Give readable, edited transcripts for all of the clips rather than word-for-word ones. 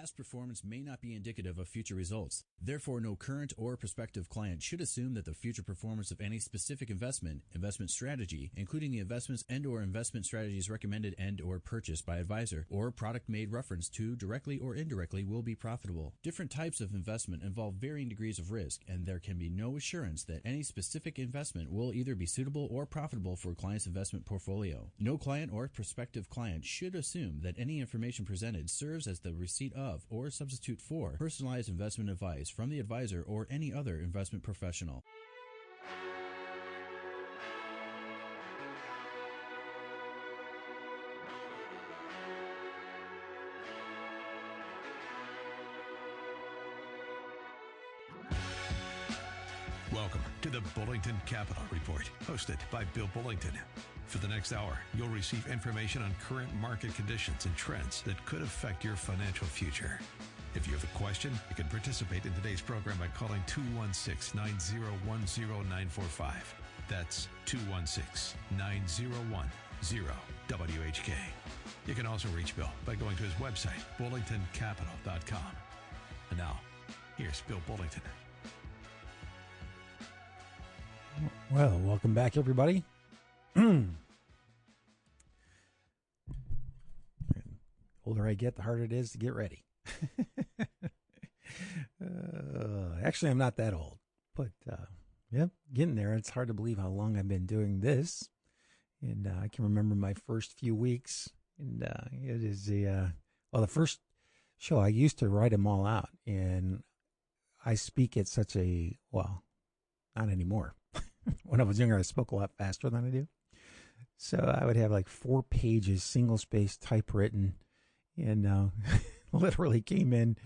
Past performance may not be indicative of future results. Therefore, no current or prospective client should assume that the future performance of any specific investment strategy, including the investments and/or investment strategies recommended and/or purchased by advisor, or product made reference to directly or indirectly, will be profitable. Different types of investment involve varying degrees of risk, and there can be no assurance that any specific investment will either be suitable or profitable for a client's investment portfolio. No client or prospective client should assume that any information presented serves as the receipt of or substitute for personalized investment advice from the advisor or any other investment professional. Welcome to the Bullington Capital Report, hosted by Bill Bullington. For the next hour, you'll receive information on current market conditions and trends that could affect your financial future. If you have a question, you can participate in today's program by calling 216-901-0945. That's 216-901-0WHK. You can also reach Bill by going to his website, bullingtoncapital.com. And now, here's Bill Bullington. Well, welcome back, everybody. Older I get, the harder it is to get ready. Actually, I'm not that old, but getting there. It's hard to believe how long I've been doing this, and I can remember my first few weeks. And it is the first show. I used to write them all out, and I speak at such a not anymore. When I was younger, I spoke a lot faster than I do. So I would have like 4 pages, single-spaced, typewritten, and literally came in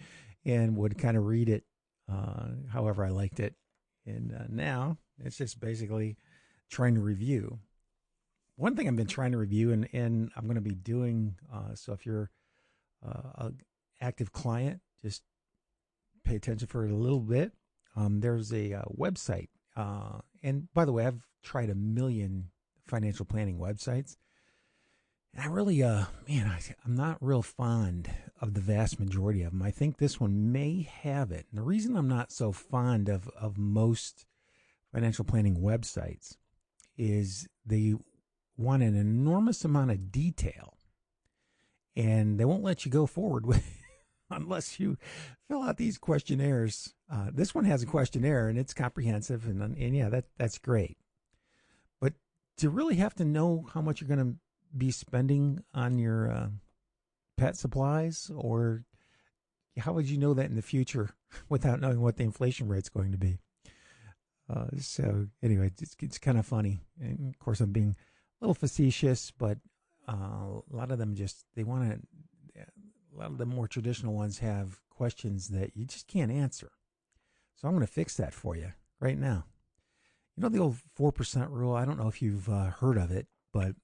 and would kind of read it however I liked it. And now it's just basically trying to review. One thing I've been trying to review, and I'm going to be doing, so if you're an active client, just pay attention for a little bit. There's a website. And by the way, I've tried a million financial planning websites. And I really, I'm not real fond of the vast majority of them. I think this one may have it. And the reason I'm not so fond of most financial planning websites is they want an enormous amount of detail. And they won't let you go forward with unless you fill out these questionnaires. This one has a questionnaire, and it's comprehensive, and yeah, that's great. But to really have to know how much you're going to be spending on your pet supplies, or how would you know that in the future without knowing what the inflation rate's going to be? So anyway, it's kind of funny. And of course, I'm being a little facetious, but a lot of them a lot of the more traditional ones have questions that you just can't answer. So I'm going to fix that for you right now. You know the old 4% rule? I don't know if you've heard of it, but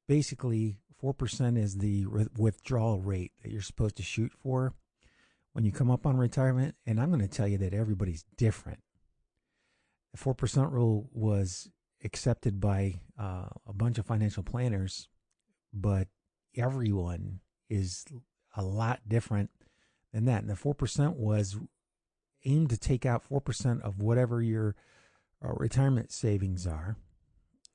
basically 4% is the withdrawal rate that you're supposed to shoot for when you come up on retirement. And I'm going to tell you that everybody's different. The 4% rule was accepted by a bunch of financial planners, but everyone is a lot different than that. And the 4% was aimed to take out 4% of whatever your retirement savings are,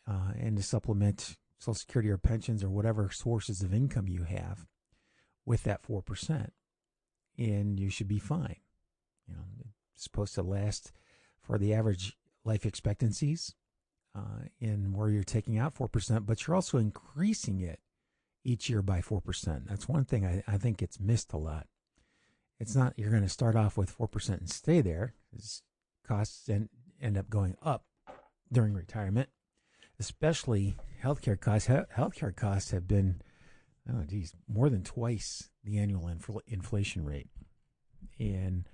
and to supplement Social Security or pensions or whatever sources of income you have with that 4%. And you should be fine. You know, it's supposed to last for the average life expectancies in where you're taking out 4%, but you're also increasing it each year by 4%. That's one thing I think gets missed a lot. It's not you're going to start off with 4% and stay there, because costs end up going up during retirement, especially healthcare costs. Healthcare costs have been, more than twice the annual inflation rate. And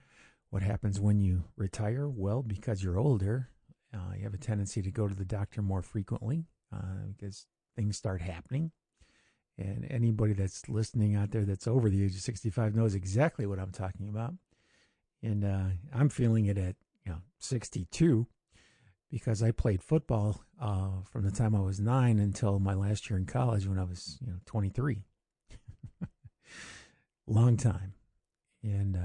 what happens when you retire? Well, because you're older, you have a tendency to go to the doctor more frequently because things start happening. And anybody that's listening out there that's over the age of 65 knows exactly what I'm talking about. And I'm feeling it at 62, because I played football from the time I was 9 until my last year in college when I was 23. Long time. and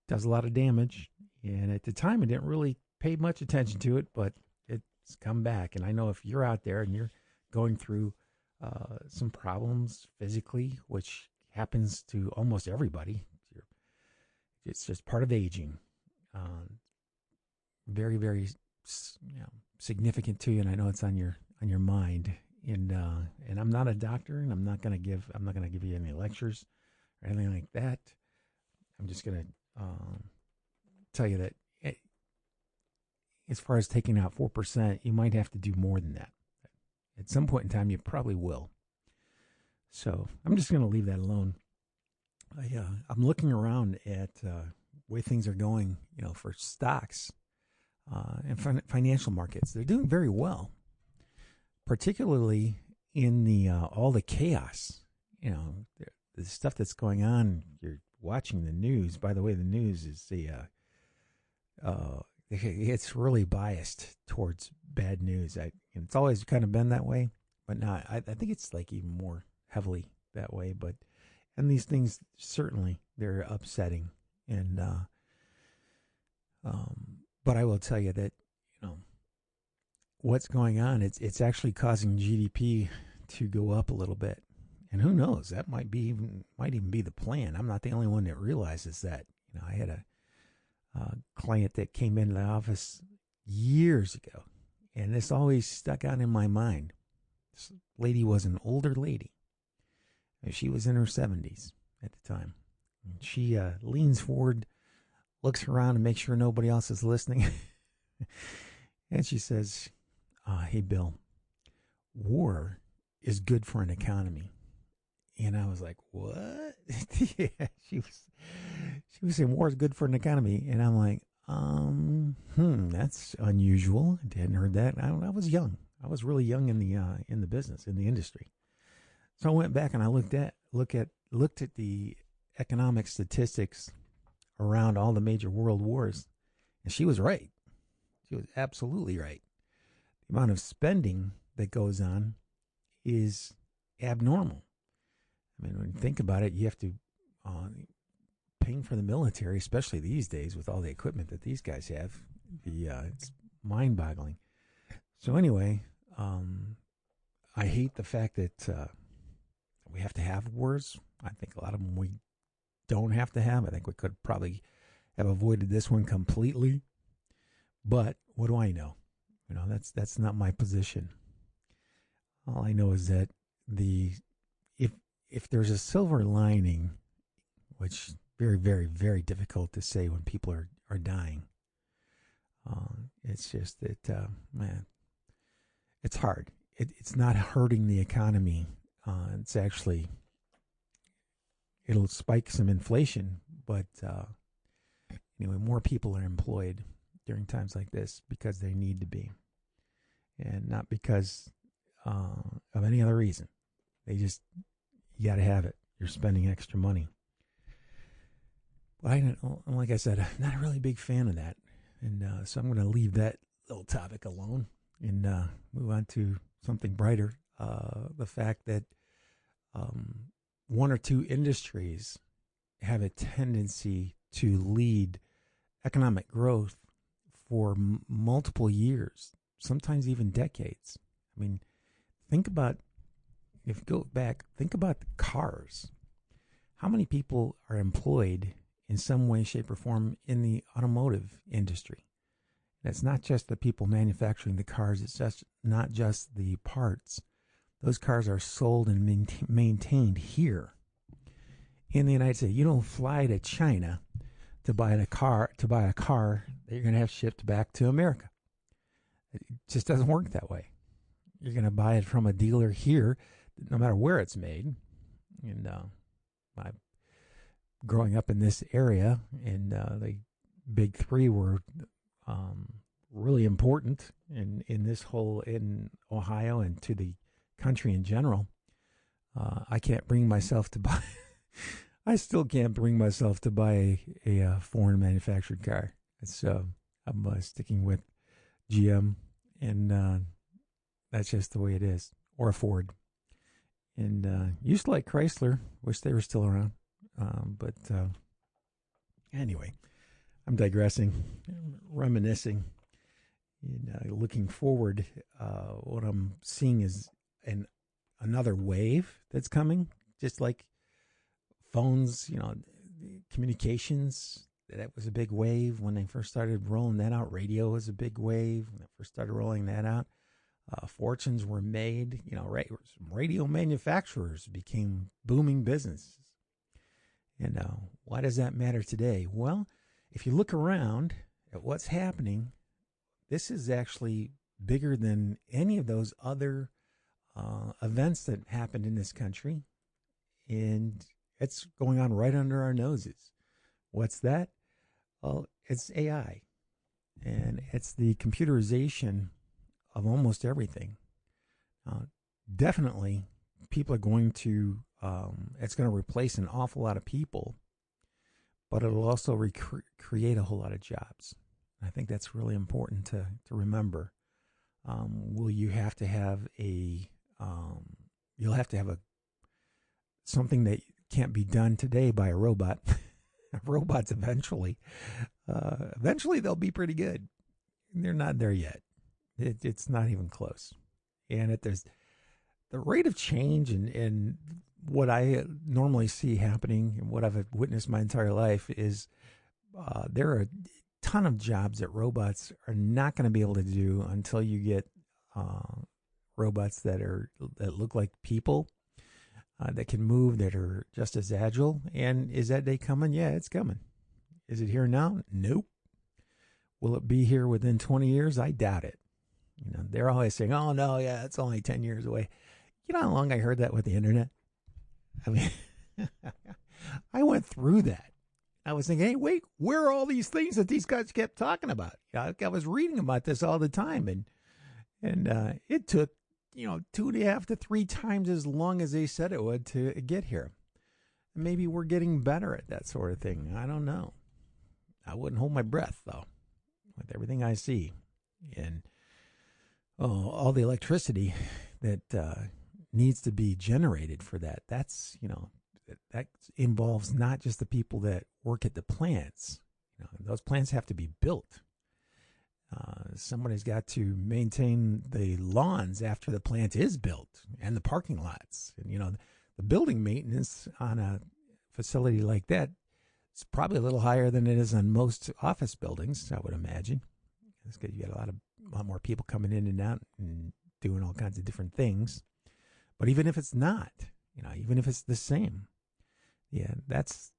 does a lot of damage. And at the time, I didn't really pay much attention to it, but it's come back. And I know if you're out there and you're going through some problems physically, which happens to almost everybody, it's just part of aging. Very, very, significant to you, and I know it's on your mind. And I'm not a doctor, and I'm not gonna give you any lectures or anything like that. I'm just gonna tell you that as far as taking out 4%, you might have to do more than that. At some point in time, you probably will. So I'm just gonna leave that alone. I'm looking around at the way things are going, for stocks and financial markets. They're doing very well, particularly in the all the chaos. The stuff that's going on. You're watching the news. By the way, the news is it's really biased towards bad news. It's always kind of been that way, but now I think it's like even more heavily that way. And these things, certainly, they're upsetting. And but I will tell you that, what's going on, it's actually causing GDP to go up a little bit. And who knows, that might even be the plan. I'm not the only one that realizes that. I had a client that came into the office years ago, and this always stuck out in my mind. This lady was an older lady. She was in her 70s at the time. And she leans forward, looks around to make sure nobody else is listening. And she says, hey, Bill, war is good for an economy. And I was like, what? Yeah, she was saying war is good for an economy. And I'm like, that's unusual. I hadn't heard that. I was young. I was really young in the business, in the industry. So I went back and I looked at the economic statistics around all the major world wars, and she was right. She was absolutely right. The amount of spending that goes on is abnormal. I mean, when you think about it, you have to paying for the military, especially these days with all the equipment that these guys have. It's mind-boggling. So anyway, I hate the fact that we have to have wars. I think a lot of them we don't have to have. I think we could probably have avoided this one completely. But what do I know? That's not my position. All I know is that if there's a silver lining, which very, very, very difficult to say when people are dying. It's just that, man, it's hard. It's not hurting the economy. It's actually, it'll spike some inflation, but anyway, more people are employed during times like this because they need to be, and not because of any other reason. You got to have it. You're spending extra money. But like I said, I'm not a really big fan of that, and so I'm going to leave that little topic alone and move on to something brighter. The fact that one or two industries have a tendency to lead economic growth for multiple years, sometimes even decades. I mean, think about the cars. How many people are employed in some way, shape, or form in the automotive industry? That's not just the people manufacturing the cars. It's just not just the parts. Those cars are sold and maintained here in the United States. You don't fly to China to buy a car that you're going to have shipped back to America. It just doesn't work that way. You're going to buy it from a dealer here, no matter where it's made. And I'm growing up in this area, and the big three were really important in Ohio and to the country in general. I can't bring myself to buy. I still can't bring myself to buy a foreign manufactured car. I'm sticking with GM, and that's just the way it is. Or a Ford. And used to like Chrysler. Wish they were still around. But Anyway, I'm digressing, reminiscing, and looking forward. What I'm seeing is another wave that's coming, just like phones, communications. That was a big wave when they first started rolling that out. Radio was a big wave when they first started rolling that out. Fortunes were made. Radio manufacturers became booming businesses. And why does that matter today? Well, if you look around at what's happening, this is actually bigger than any of those other events that happened in this country. And it's going on right under our noses. What's that? Well, it's AI. And it's the computerization of almost everything. Definitely, people are going to, it's going to replace an awful lot of people, but it'll also create a whole lot of jobs. I think that's really important to remember. Will you have to have you'll have to have something that can't be done today by a robot. Robots eventually they'll be pretty good. They're not there yet. It's not even close. And there's the rate of change and what I normally see happening and what I've witnessed my entire life is there are a ton of jobs that robots are not going to be able to do until you get robots that look like people, that can move, that are just as agile. And is that day coming? Yeah, it's coming. Is it here now? Nope. Will it be here within 20 years? I doubt it. They're always saying, oh, no, yeah, it's only 10 years away. You know how long I heard that with the internet? I mean, I went through that. I was thinking, hey, wait, where are all these things that these guys kept talking about? I was reading about this all the time, and it took, 2.5 to 3 times as long as they said it would to get here. Maybe we're getting better at that sort of thing. I don't know. I wouldn't hold my breath, though, with everything I see. And all the electricity that needs to be generated for that. That's, that involves not just the people that work at the plants. Those plants have to be built. Somebody's got to maintain the lawns after the plant is built and the parking lots. And, the building maintenance on a facility like that is probably a little higher than it is on most office buildings, I would imagine. It's because you got a lot more people coming in and out and doing all kinds of different things. But even if it's not, even if it's the same, yeah,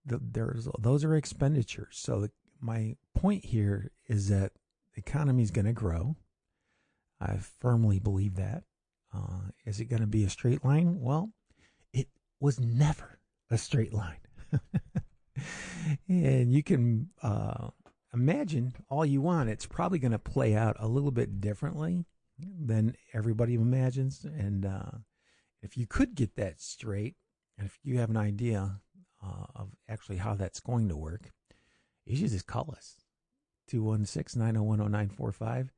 those are expenditures. So my point here is that the economy is going to grow. I firmly believe that. Is it going to be a straight line? Well, it was never a straight line. And you can imagine all you want. It's probably going to play out a little bit differently than everybody imagines. And if you could get that straight, and if you have an idea of actually how that's going to work, you should just call us. 216-901-0945. You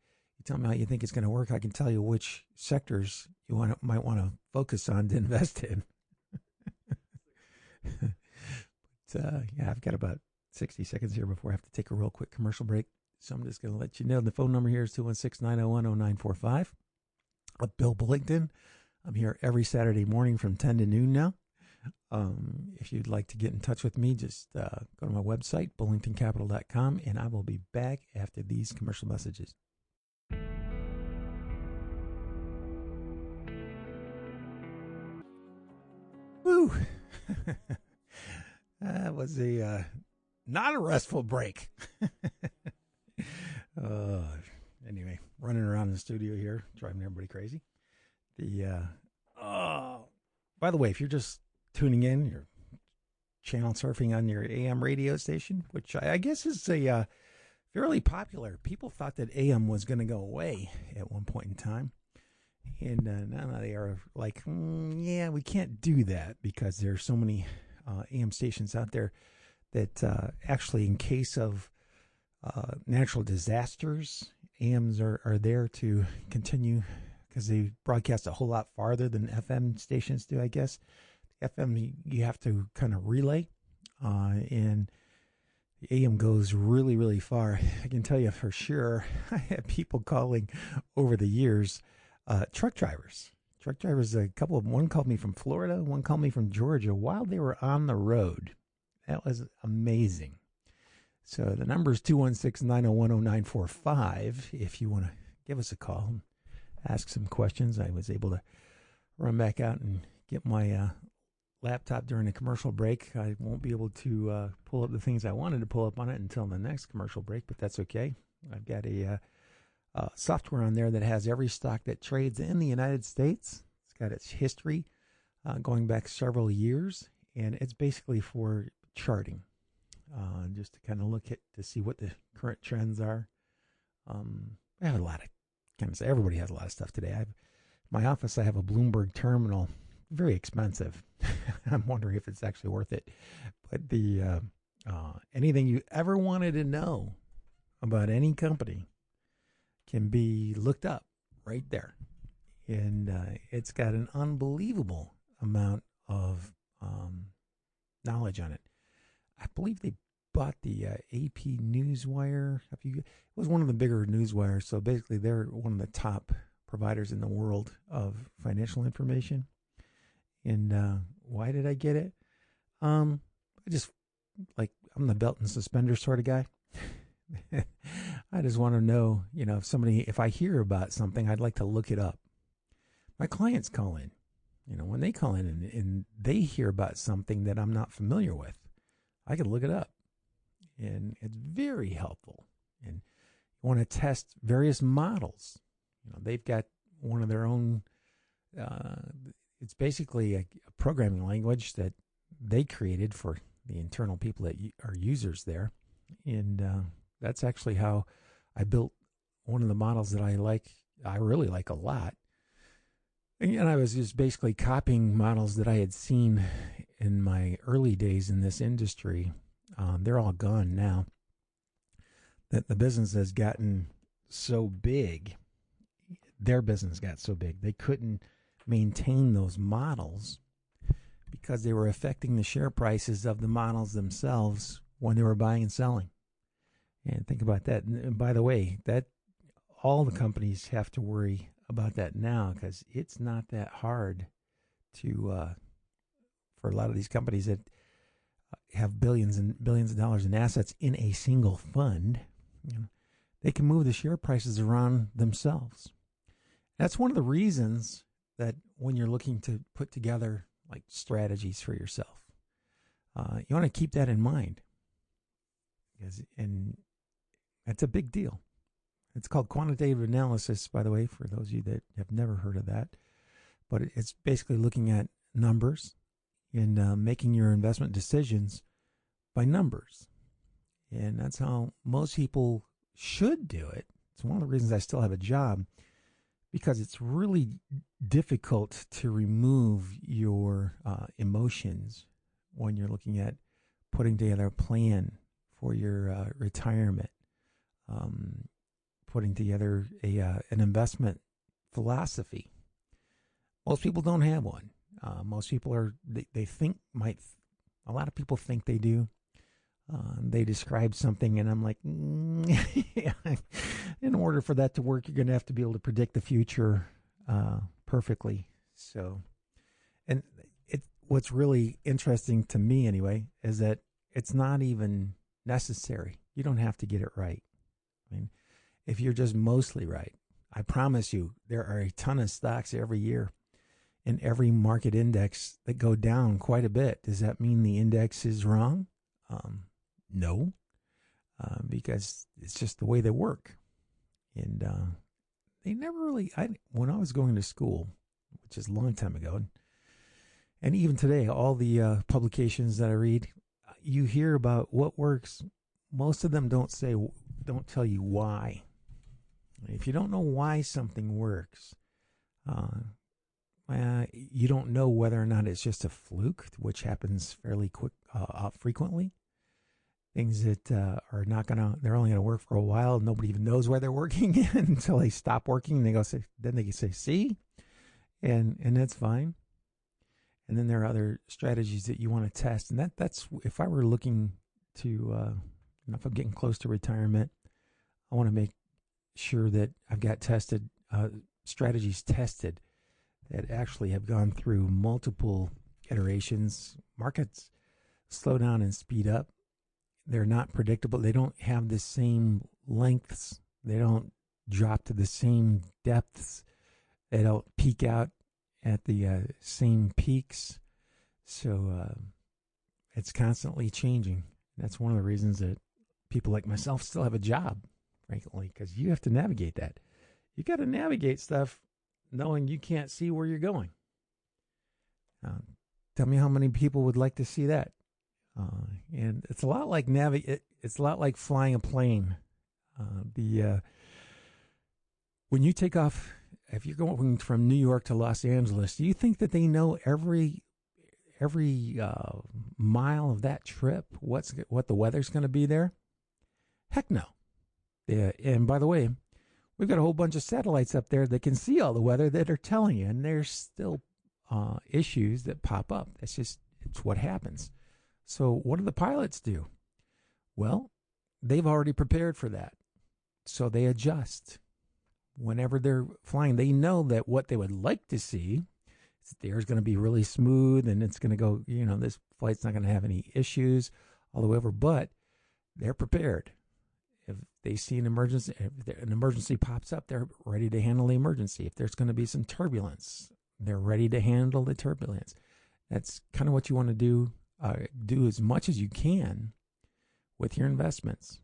tell me how you think it's going to work. I can tell you which sectors you might want to focus on to invest in. But yeah, I've got about 60 seconds here before I have to take a real quick commercial break. So I'm just going to let you know the phone number here is 216-901-0945. I'm Bill Bullington. I'm here every Saturday morning from 10 to noon now. If you'd like to get in touch with me, just go to my website, bullingtoncapital.com, and I will be back after these commercial messages. Woo! That was not a restful break. Anyway, running around the studio here, driving everybody crazy. By the way, if you're just tuning in, you're channel surfing on your AM radio station, which I guess is a fairly popular. People thought that AM was going to go away at one point in time. And now they are like, yeah, we can't do that because there are so many AM stations out there that actually, in case of natural disasters, AMs are there to continue because they broadcast a whole lot farther than FM stations do, I guess. FM, you have to kind of relay. And AM goes really, really far. I can tell you for sure, I had people calling over the years, truck drivers. Truck drivers, a couple of them, one called me from Florida, one called me from Georgia while they were on the road. That was amazing. So the number is 216-901-0945 if you want to give us a call and ask some questions. I was able to run back out and get my laptop during a commercial break. I won't be able to pull up the things I wanted to pull up on it until the next commercial break, but that's okay. I've got a software on there that has every stock that trades in the United States. It's got its history going back several years, and it's basically for charting, just to kind of look at to see what the current trends are. I have a lot of everybody has a lot of stuff today. My office, I have a Bloomberg terminal, very expensive. I'm wondering if it's actually worth it. But the anything you ever wanted to know about any company can be looked up right there. And it's got an unbelievable amount of knowledge on it. I believe they bought the AP Newswire. It was one of the bigger newswires. So basically, they're one of the top providers in the world of financial information. And why did I get it? I just, I'm the belt and suspenders sort of guy. I just want to know, if I hear about something, I'd like to look it up. My clients call in, when they call in and they hear about something that I'm not familiar with, I can look it up. And it's very helpful. And you want to test various models. They've got one of their own, it's basically a programming language that they created for the internal people that are users there. And that's actually how I built one of the models that I really like a lot. And I was just basically copying models that I had seen in my early days in this industry. They're all gone now. That the business has gotten so big, their business got so big, they couldn't maintain those models because they were affecting the share prices of the models themselves when they were buying and selling. And think about that. And by the way, that all the companies have to worry about that now because it's not that hard to for a lot of these companies that have billions and billions of dollars in assets in a single fund. They can move the share prices around themselves. That's one of the reasons that when you're looking to put together strategies for yourself, you want to keep that in mind. And that's a big deal. It's called quantitative analysis, by the way, for those of you that have never heard of that. But it's basically looking at numbers and making your investment decisions by numbers. And that's how most people should do it. It's one of the reasons I still have a job, because it's really difficult to remove your emotions when you're looking at putting together a plan for your retirement, putting together an investment philosophy. Most people don't have one. Most people a lot of people think they do. They describe something, and I'm like, in order for that to work, you're going to have to be able to predict the future perfectly. So, and what's really interesting to me, anyway, is that it's not even necessary. You don't have to get it right. I mean, if you're just mostly right, I promise you, there are a ton of stocks every year in every market index that go down quite a bit. Does that mean the index is wrong? No, because it's just the way they work. And they never really, when I was going to school, which is a long time ago, and even today, all the publications that I read, you hear about what works. Most of them don't tell you why. If you don't know why something works, you don't know whether or not it's just a fluke, which happens fairly frequently. Things that they're only going to work for a while. Nobody even knows why they're working until they stop working. And then they can say, see, and that's fine. And then there are other strategies that you want to test. And that's, if I were looking to if I'm getting close to retirement, I want to make sure that I've got strategies tested that actually have gone through multiple iterations. Markets slow down and speed up. They're not predictable. They don't have the same lengths. They don't drop to the same depths. They don't peak out at the same peaks. So it's constantly changing. That's one of the reasons that people like myself still have a job, frankly, because you have to navigate that. You got to navigate stuff knowing you can't see where you're going. Tell me how many people would like to see that. And it's a lot like it's a lot like flying a plane. When you take off, if you're going from New York to Los Angeles, do you think that they know every mile of that trip what the weather's going to be there? Heck no. Yeah, and by the way, we've got a whole bunch of satellites up there that can see all the weather that are telling you, and there's still issues that pop up. It's what happens. So what do the pilots do? Well, they've already prepared for that. So they adjust. Whenever they're flying, they know that what they would like to see is the air's going to be really smooth and it's going to go, this flight's not going to have any issues all the way over, but they're prepared. If they see an emergency, if an emergency pops up, they're ready to handle the emergency. If there's going to be some turbulence, they're ready to handle the turbulence. That's kind of what you want to do. Do as much as you can with your investments.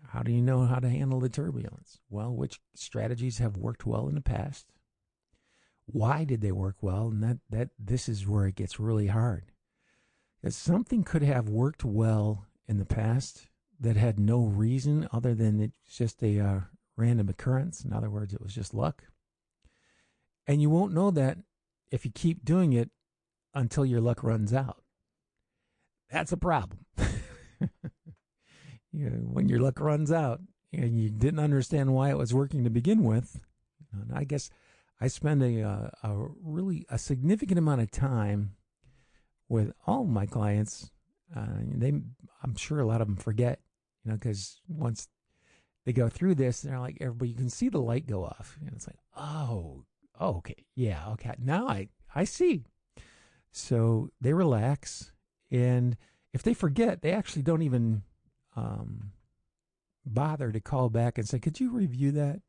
How do you know how to handle the turbulence? Well, which strategies have worked well in the past? Why did they work well? And this is where it gets really hard. Because something could have worked well in the past that had no reason other than it's just a random occurrence. In other words, it was just luck. And you won't know that if you keep doing it until your luck runs out. That's a problem. When your luck runs out and you didn't understand why it was working to begin with, and I guess I spend a significant amount of time with all of my clients. I'm sure a lot of them forget, because once they go through this, they're like, everybody, you can see the light go off, and it's like, oh, okay, yeah, okay, now I see. So they relax, and if they forget, they actually don't even bother to call back and say, could you review that?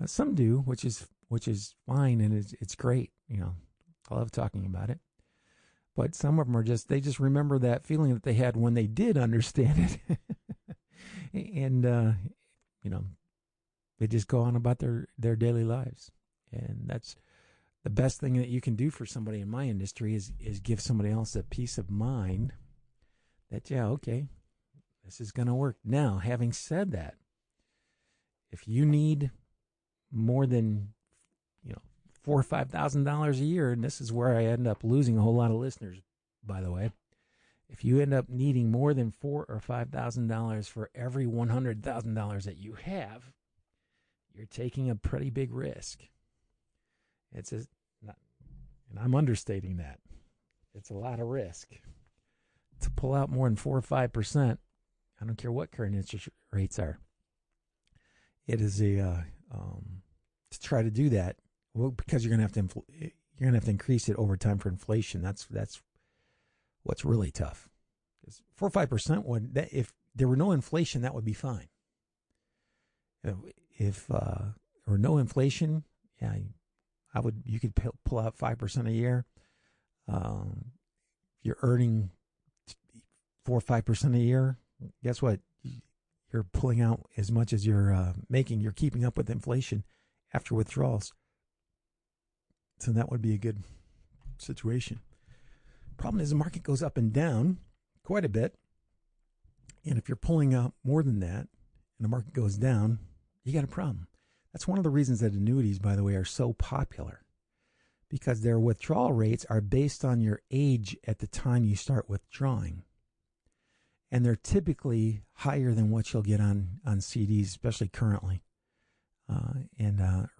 Some do, which is fine, and it's great. I love talking about it. But some of them they just remember that feeling that they had when they did understand it. And, they just go on about their daily lives. And that's the best thing that you can do for somebody in my industry is give somebody else a peace of mind that, yeah, okay, this is going to work. Now, having said that, if you need more than, $4,000 or $5,000 a year, and this is where I end up losing a whole lot of listeners, by the way. If you end up needing more than $4,000 or $5,000 for every $100,000 that you have, you're taking a pretty big risk. And I'm understating that. It's a lot of risk to pull out more than 4 or 5%. I don't care what current interest rates are. It is to try to do that. Well, because you're going to have to increase it over time for inflation. That's what's really tough. 4 or 5% if there were no inflation, that would be fine. If there were no inflation, yeah, you could pull out 5% a year. If you're earning 4 or 5% a year, guess what? You're pulling out as much as you're making. You're keeping up with inflation after withdrawals. So that would be a good situation. Problem is the market goes up and down quite a bit. And if you're pulling out more than that and the market goes down, you got a problem. That's one of the reasons that annuities, by the way, are so popular, because their withdrawal rates are based on your age at the time you start withdrawing. And they're typically higher than what you'll get on CDs, especially currently.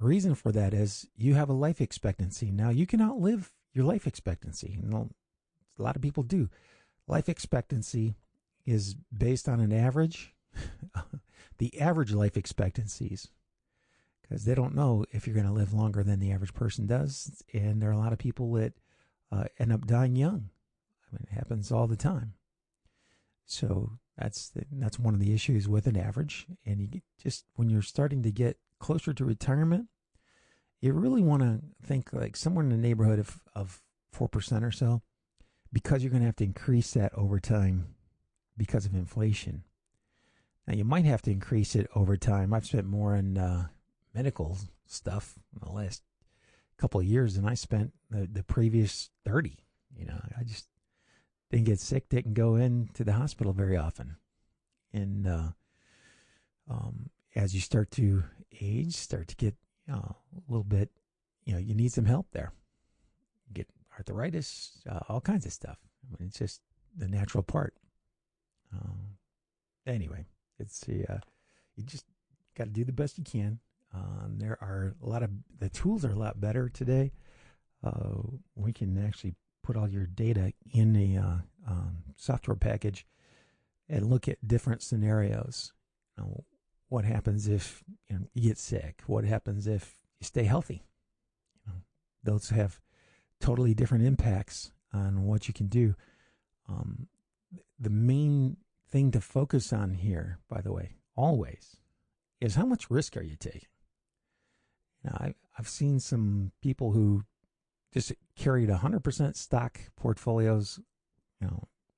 Reason for that is you have a life expectancy. Now, you can outlive your life expectancy. A lot of people do. Life expectancy is based on an average, the average life expectancies, because they don't know if you're going to live longer than the average person does. And there are a lot of people that end up dying young. I mean, it happens all the time. So that's one of the issues with an average. And you just, when you're starting to get closer to retirement, you really want to think like somewhere in the neighborhood of 4% or so, because you're going to have to increase that over time because of inflation. Now, you might have to increase it over time. I've spent more on medical stuff in the last couple of years than I spent the previous 30. You know, I just didn't get sick, didn't go into the hospital very often. And as you start to age, start to get a little bit, you need some help there. You get arthritis, all kinds of stuff. I mean, it's just the natural part. Anyway, it's you just got to do the best you can. There are the tools are a lot better today. We can actually put all your data in a software package and look at different scenarios. What happens if you get sick? What happens if you stay healthy? Those have totally different impacts on what you can do. The main thing to focus on here, by the way, always, is how much risk are you taking? Now, I've seen some people who just carried 100% stock portfolios,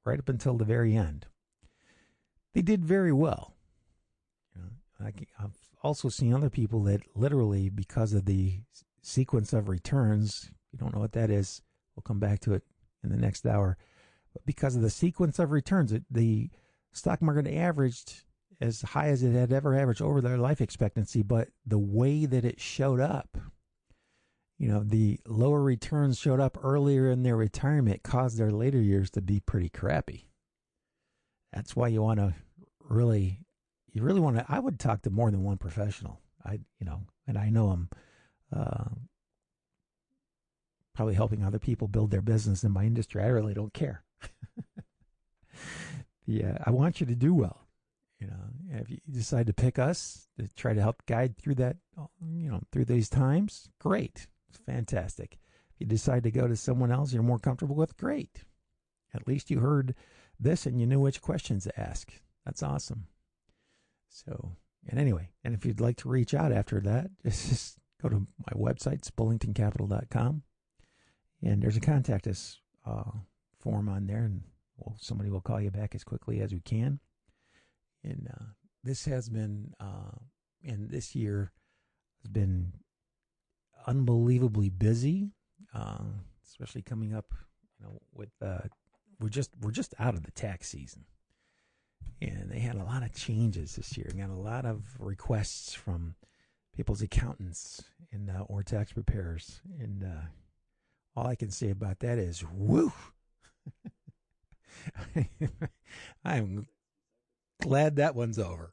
right up until the very end. They did very well. I've also seen other people that literally, because of the sequence of returns, you don't know what that is, we'll come back to it in the next hour, but because of the sequence of returns, the stock market averaged as high as it had ever averaged over their life expectancy, but the way that it showed up, the lower returns showed up earlier in their retirement, caused their later years to be pretty crappy. That's why you want to really want to, I would talk to more than one professional. And I know I'm probably helping other people build their business in my industry. I really don't care. Yeah, I want you to do well. If you decide to pick us to try to help guide through that, through these times, great. It's fantastic. If you decide to go to someone else you're more comfortable with, great. At least you heard this and you knew which questions to ask. That's awesome. So, and anyway, and if you'd like to reach out after that, just go to my website, it's bullingtoncapital.com, and there's a contact us form on there, and somebody will call you back as quickly as we can. And this has been, and this year has been unbelievably busy, especially coming up, with we're just out of the tax season. And they had a lot of changes this year. Got a lot of requests from people's accountants and or tax preparers. And all I can say about that is, woo! I'm glad that one's over.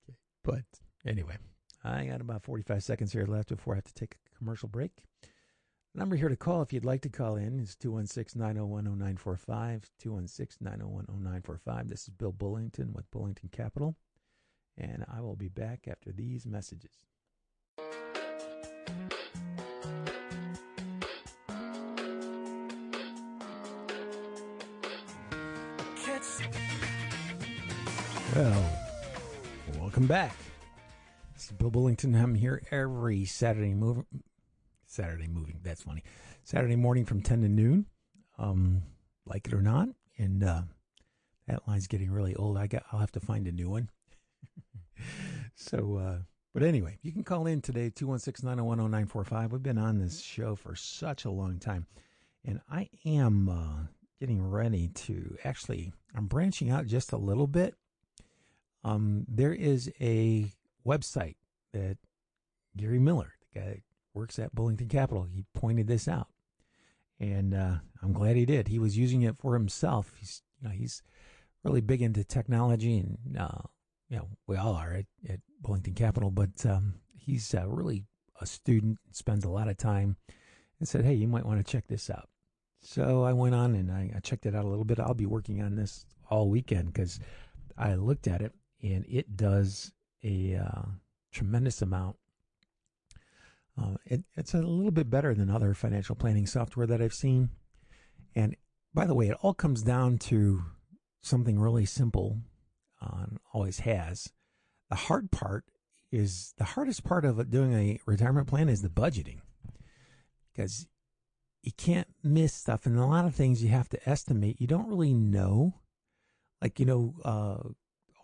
Okay. But anyway, I got about 45 seconds here left before I have to take a commercial break. The number here to call if you'd like to call in is 216-901-0945, 216-901-0945. This is Bill Bullington with Bullington Capital, and I will be back after these messages. Well, welcome back. This is Bill Bullington. I'm here every Saturday morning, that's funny. Saturday morning from 10 to noon, like it or not. And that line's getting really old. I'll have to find a new one. So, but anyway, you can call in today, 216-901-0945. We've been on this show for such a long time. And I am getting ready to, actually, I'm branching out just a little bit. There is a website that Gary Miller, the guy that works at Bullington Capital, he pointed this out, and I'm glad he did. He was using it for himself. He's really big into technology, and we all are at Bullington Capital. But he's really a student, spends a lot of time, and said, "Hey, you might want to check this out." So I went on and I checked it out a little bit. I'll be working on this all weekend because I looked at it, and it does a tremendous amount. It's a little bit better than other financial planning software that I've seen. And by the way, it all comes down to something really simple, always has. The hardest part of doing a retirement plan is the budgeting, because you can't miss stuff. And a lot of things you have to estimate. You don't really know. Like,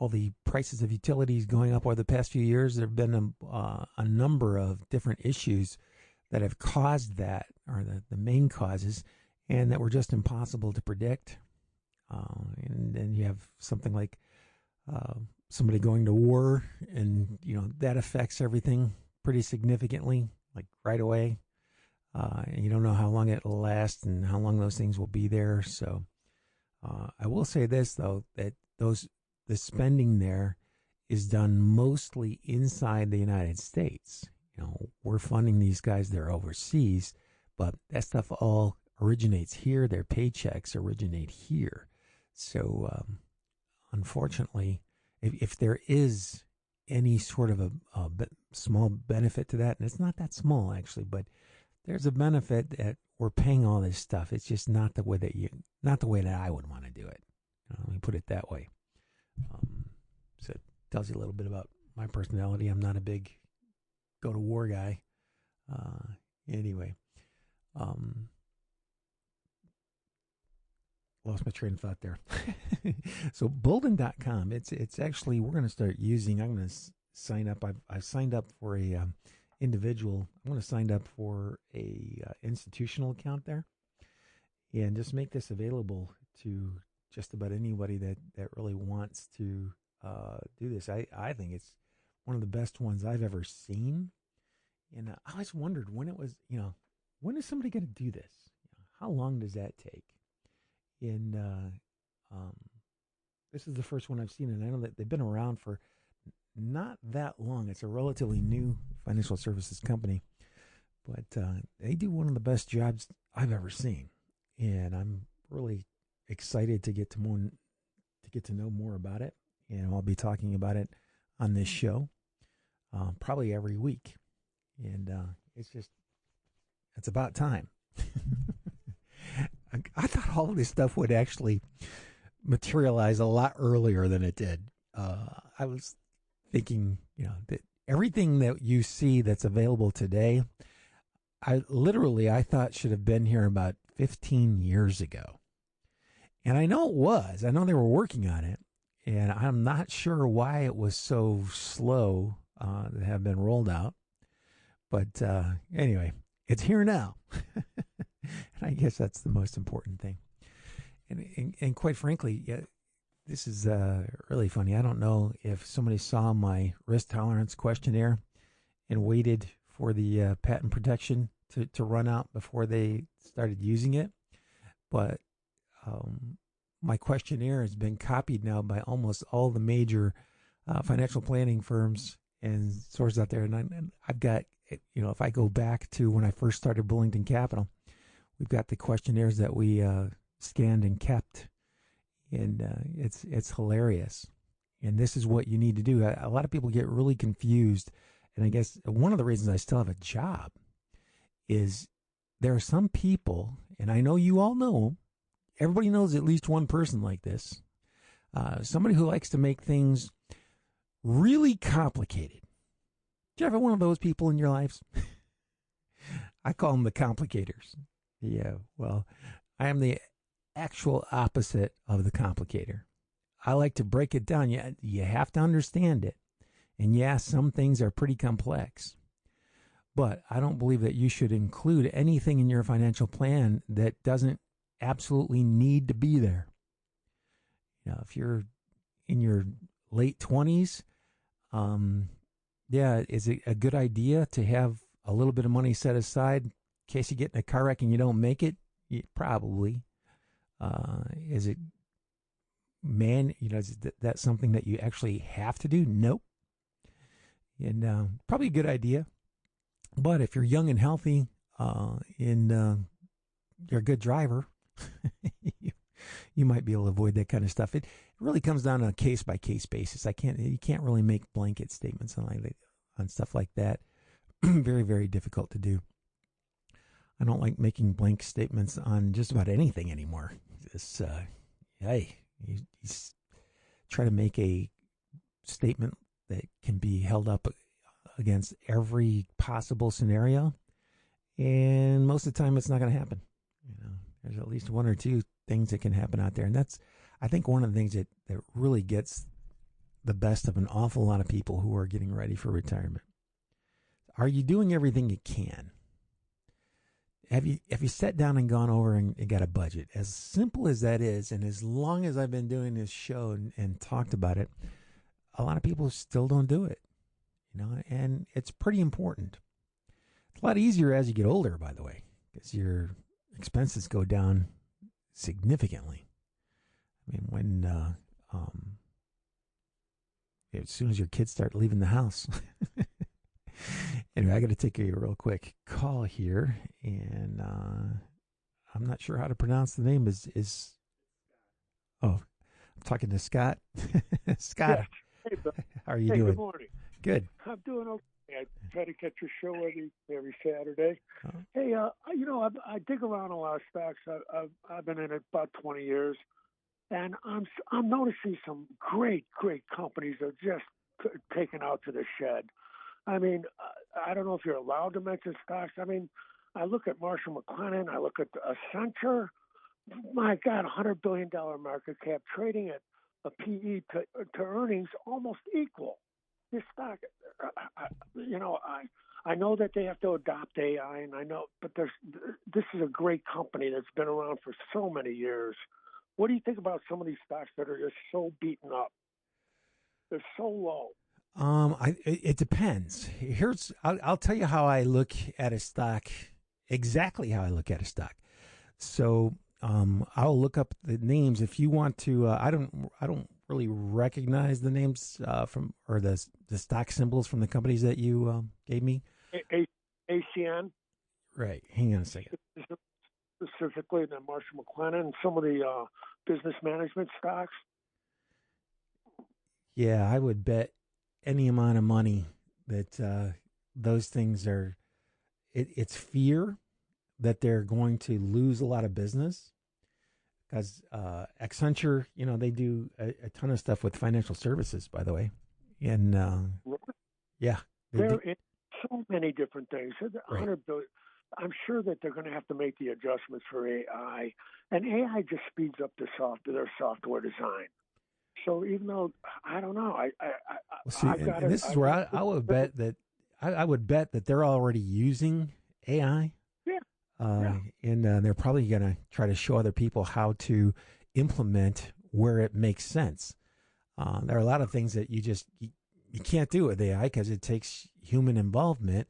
all the prices of utilities going up over the past few years. There have been a number of different issues that have caused that, or the main causes, and that were just impossible to predict. And then you have something like somebody going to war, and that affects everything pretty significantly, like right away. And you don't know how long it'll last and how long those things will be there. So I will say this, though, that the spending there is done mostly inside the United States. We're funding these guys, they're overseas, but that stuff all originates here. Their paychecks originate here. So, unfortunately, if there is any sort of a small benefit to that, and it's not that small actually, but there's a benefit that we're paying all this stuff. It's just not the way that I would want to do it. Let me put it that way. So it tells you a little bit about my personality. I'm not a big go to war guy. Anyway, lost my train of thought there. So Bullington.com, it's actually, we're going to start using, I'm going to sign up. I've signed up for a individual. I'm going to sign up for a institutional account there, and just make this available to just about anybody that really wants to do this. I think it's one of the best ones I've ever seen. And I always wondered when it was, when is somebody going to do this? How long does that take? And this is the first one I've seen, and I know that they've been around for not that long. It's a relatively new financial services company, but they do one of the best jobs I've ever seen, and I'm really excited to get to know more about it, and I'll be talking about it on this show probably every week, and it's about time. I thought all of this stuff would actually materialize a lot earlier than it did. I was thinking, that everything that you see that's available today, I thought should have been here about 15 years ago. And I know it was. I know they were working on it. And I'm not sure why it was so slow to have been rolled out. But anyway, it's here now. And I guess that's the most important thing. And quite frankly, this is really funny. I don't know if somebody saw my risk tolerance questionnaire and waited for the patent protection to run out before they started using it. But my questionnaire has been copied now by almost all the major financial planning firms and sources out there. And I've got, if I go back to when I first started Bullington Capital, we've got the questionnaires that we scanned and kept. And it's hilarious. And this is what you need to do. A lot of people get really confused. And I guess one of the reasons I still have a job is there are some people, and I know you all know them, everybody knows at least one person like this, somebody who likes to make things really complicated. Do you ever have one of those people in your lives? I call them the complicators. Yeah, well, I am the actual opposite of the complicator. I like to break it down. You have to understand it. And yes, some things are pretty complex. But I don't believe that you should include anything in your financial plan that doesn't absolutely need to be there. If you're in your late 20s, is it a good idea to have a little bit of money set aside in case you get in a car wreck and you don't make it? Probably. Is it is that something that you actually have to do? Nope. And probably a good idea. But if you're young and healthy and you're a good driver, you might be able to avoid that kind of stuff. It really comes down on a case by case basis. You can't really make blanket statements on stuff like that. Very, very difficult to do. I don't like making blank statements on just about anything anymore. Just, you try to make a statement that can be held up against every possible scenario, and most of the time it's not going to happen. There's at least one or two things that can happen out there, and that's, I think, one of the things that really gets the best of an awful lot of people who are getting ready for retirement. Are you doing everything you can? Have you sat down and gone over and got a budget? As simple as that is, and as long as I've been doing this show and talked about it, a lot of people still don't do it. And it's pretty important. It's a lot easier as you get older, by the way, because your expenses go down significantly. I mean, when as soon as your kids start leaving the house. Anyway, I got to take a real quick call here, and I'm not sure how to pronounce the name. I'm talking to Scott. Scott, yes. Hey, Bill. How are you doing? Good morning. Good. I'm doing okay. I try to catch your show every Saturday. Oh. Hey, I dig around a lot of stocks. I've been in it about 20 years, and I'm noticing some great companies that are just taken out to the shed. I mean, I don't know if you're allowed to mention stocks. I mean, I look at Marshall McLennan. I look at Accenture. My God, $100 billion market cap, trading at a PE to earnings almost equal. This stock, I know that they have to adopt AI, and I know, but this is a great company that's been around for so many years. What do you think about some of these stocks that are just so beaten up? They're so low. It depends. I'll tell you how I look at a stock, exactly how I look at a stock. So, I'll look up the names if you want to. I don't really recognize the names or the stock symbols from the companies that you gave me. ACN. Right. Hang on a second. Specifically, the Marshall McLennan and some of the business management stocks. Yeah, I would bet any amount of money that those things are. It's fear that they're going to lose a lot of business, because Accenture, they do a ton of stuff with financial services, by the way, and yeah, they're in so many different things. Right. $100 billion. I'm sure that they're going to have to make the adjustments for AI, and AI just speeds up their software design. So even though I don't know, this is where I would bet that I would bet that they're already using AI. Yeah. And they're probably going to try to show other people how to implement where it makes sense. There are a lot of things that you can't do with AI because it takes human involvement,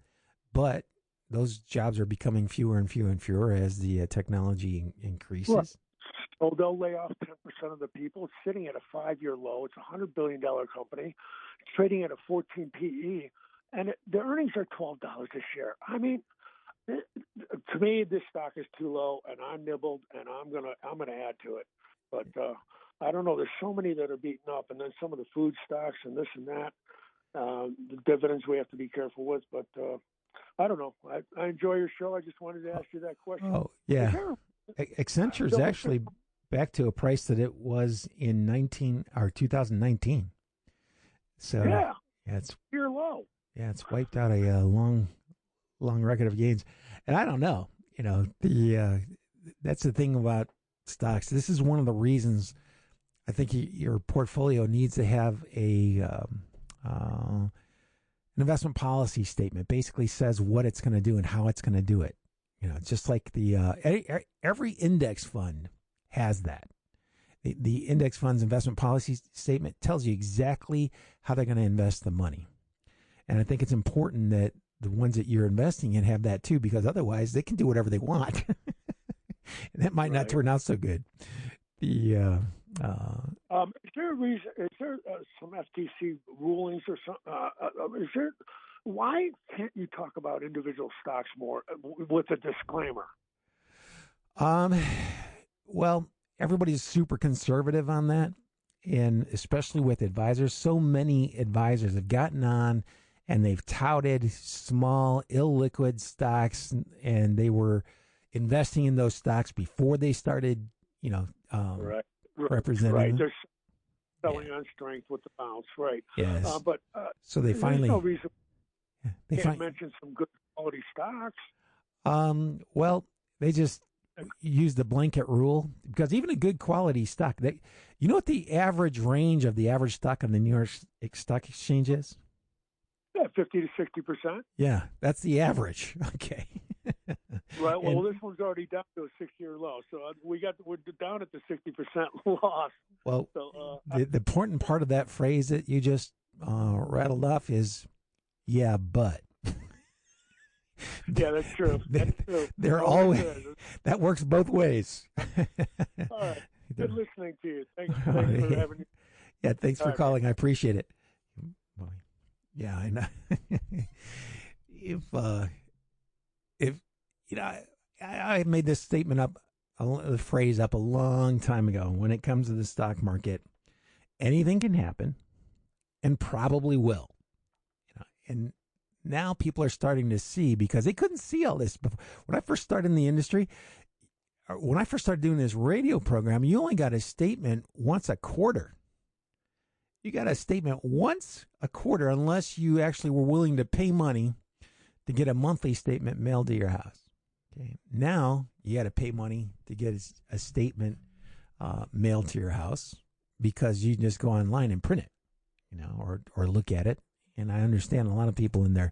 but those jobs are becoming fewer and fewer and fewer as the technology increases. Well, so they'll lay off 10% of the people. It's sitting at a 5-year low. It's a $100 billion company. It's trading at a 14 PE, and the earnings are $12 a share. I mean, to me, this stock is too low, and I'm nibbled, and I'm gonna add to it. But I don't know. There's so many that are beaten up, and then some of the food stocks and this and that. The dividends we have to be careful with, but I don't know. I enjoy your show. I just wanted to ask you that question. Oh yeah, Accenture is actually back to a price that it was in 2019. So yeah, it's you're low. Yeah, it's wiped out a long record of gains. And I don't know, that's the thing about stocks. This is one of the reasons I think your portfolio needs to have an investment policy statement. Basically says what it's going to do and how it's going to do it. Just like every index fund has that. The index fund's investment policy statement tells you exactly how they're going to invest the money. And I think it's important that the ones that you're investing in have that too, because otherwise they can do whatever they want. And that might not turn out so good. Is there a reason? Is there some FTC rulings or something? Is there? Why can't you talk about individual stocks more with a disclaimer? Well, everybody's super conservative on that, and especially with advisors. So many advisors have gotten on and they've touted small, illiquid stocks, and they were investing in those stocks before they started, representing right. them. They're selling on strength with the bounce, right? Yes. But so they finally. There's no reason they can't mention some good quality stocks. Well, they just use the blanket rule, because even a good quality stock, you know what the average range of the average stock on the New York Stock Exchange is? Yeah, 50 to 60%. Yeah, that's the average. Okay. Right. Well, this one's already down to a 6-year low, so we're down at the 60% loss. Well, so, the important part of that phrase that you just rattled off is, yeah, but. Yeah, that's true. That's true. They're always that works both ways. All right. Good listening to you. Thanks for having me. Yeah, thanks for calling. I appreciate it. Yeah, I know. if I made this statement up, the phrase up a long time ago. When it comes to the stock market, anything can happen, and probably will. And now people are starting to see, because they couldn't see all this before. When I first started in the industry, when I first started doing this radio program, you only got a statement once a quarter. You got a statement once a quarter, unless you actually were willing to pay money to get a monthly statement mailed to your house. Okay. Now you got to pay money to get a statement mailed to your house, because you can just go online and print it, or look at it. And I understand a lot of people in their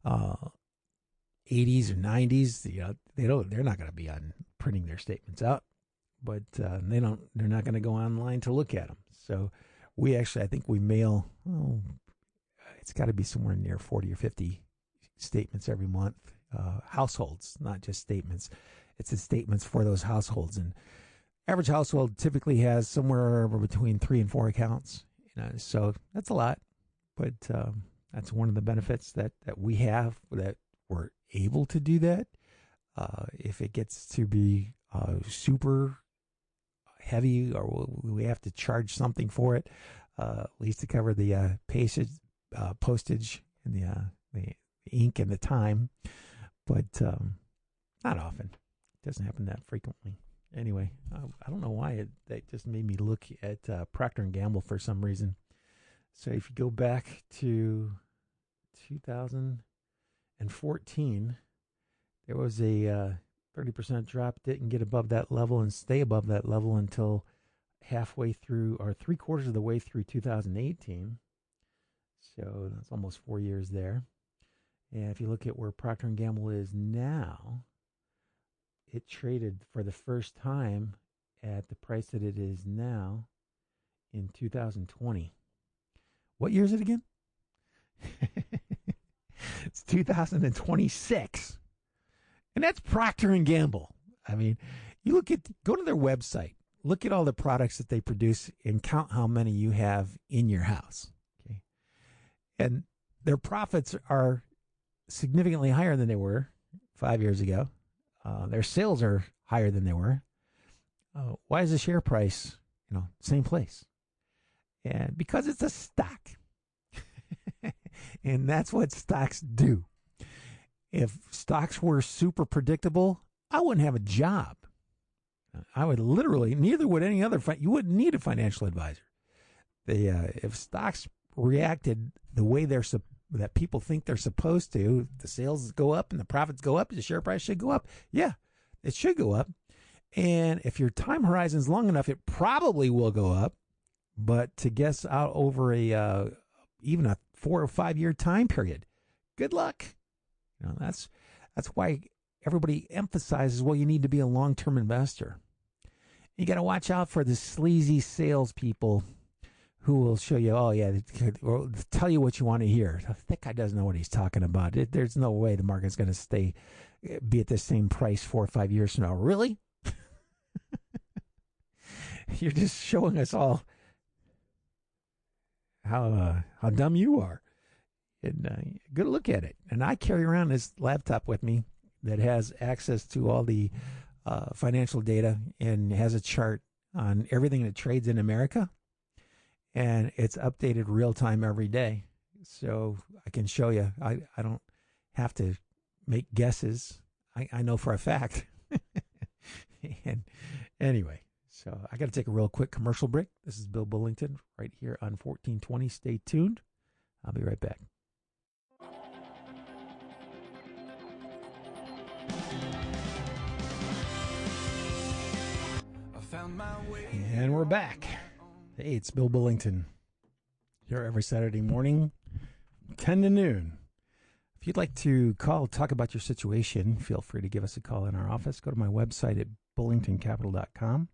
80s or 90s, they're not going to be on printing their statements out, but they're not going to go online to look at them. So I think we mail, it's got to be somewhere near 40 or 50 statements every month. Households, not just statements. It's the statements for those households. And average household typically has somewhere between 3 and 4 accounts. So that's a lot. But that's one of the benefits that we have, that we're able to do that. If it gets to be super heavy, or we have to charge something for it, at least to cover the postage and the ink and the time. But not often. It doesn't happen that frequently. Anyway, I don't know why that just made me look at Procter & Gamble for some reason. So if you go back to 2014, there was a 30% drop, didn't get above that level and stay above that level until halfway through, or 3/4 of the way through 2018. So that's almost 4 years there. And if you look at where Procter & Gamble is now, it traded for the first time at the price that it is now in 2020. What year is it again? It's 2026. And that's Procter & Gamble. I mean, go to their website, look at all the products that they produce, and count how many you have in your house. Okay. And their profits are significantly higher than they were 5 years ago. Their sales are higher than they were. Why is the share price, same place? And because it's a stock. And that's what stocks do. If stocks were super predictable, I wouldn't have a job. I would literally, neither would any other, you wouldn't need a financial advisor. If stocks reacted the way that people think they're supposed to, the sales go up and the profits go up, the share price should go up. Yeah, it should go up. And if your time horizon is long enough, it probably will go up. But to guess out over even a 4 or 5 year time period, good luck. That's why everybody emphasizes, well, you need to be a long-term investor. You got to watch out for the sleazy salespeople who will show you, or tell you what you want to hear. That guy doesn't know what he's talking about. There's no way the market's going to be at the same price 4 or 5 years from now. Really? You're just showing us all how dumb you are. And good look at it. And I carry around this laptop with me that has access to all the financial data and has a chart on everything that trades in America, and it's updated real time every day. So I can show you. I don't have to make guesses. I know for a fact. And anyway, so I got to take a real quick commercial break. This is Bill Bullington right here on 1420. Stay tuned. I'll be right back. And we're back. Hey, it's Bill Bullington here every Saturday morning, 10 to noon. If you'd like to call, talk about your situation, feel free to give us a call in our office. Go to my website at bullingtoncapital.com.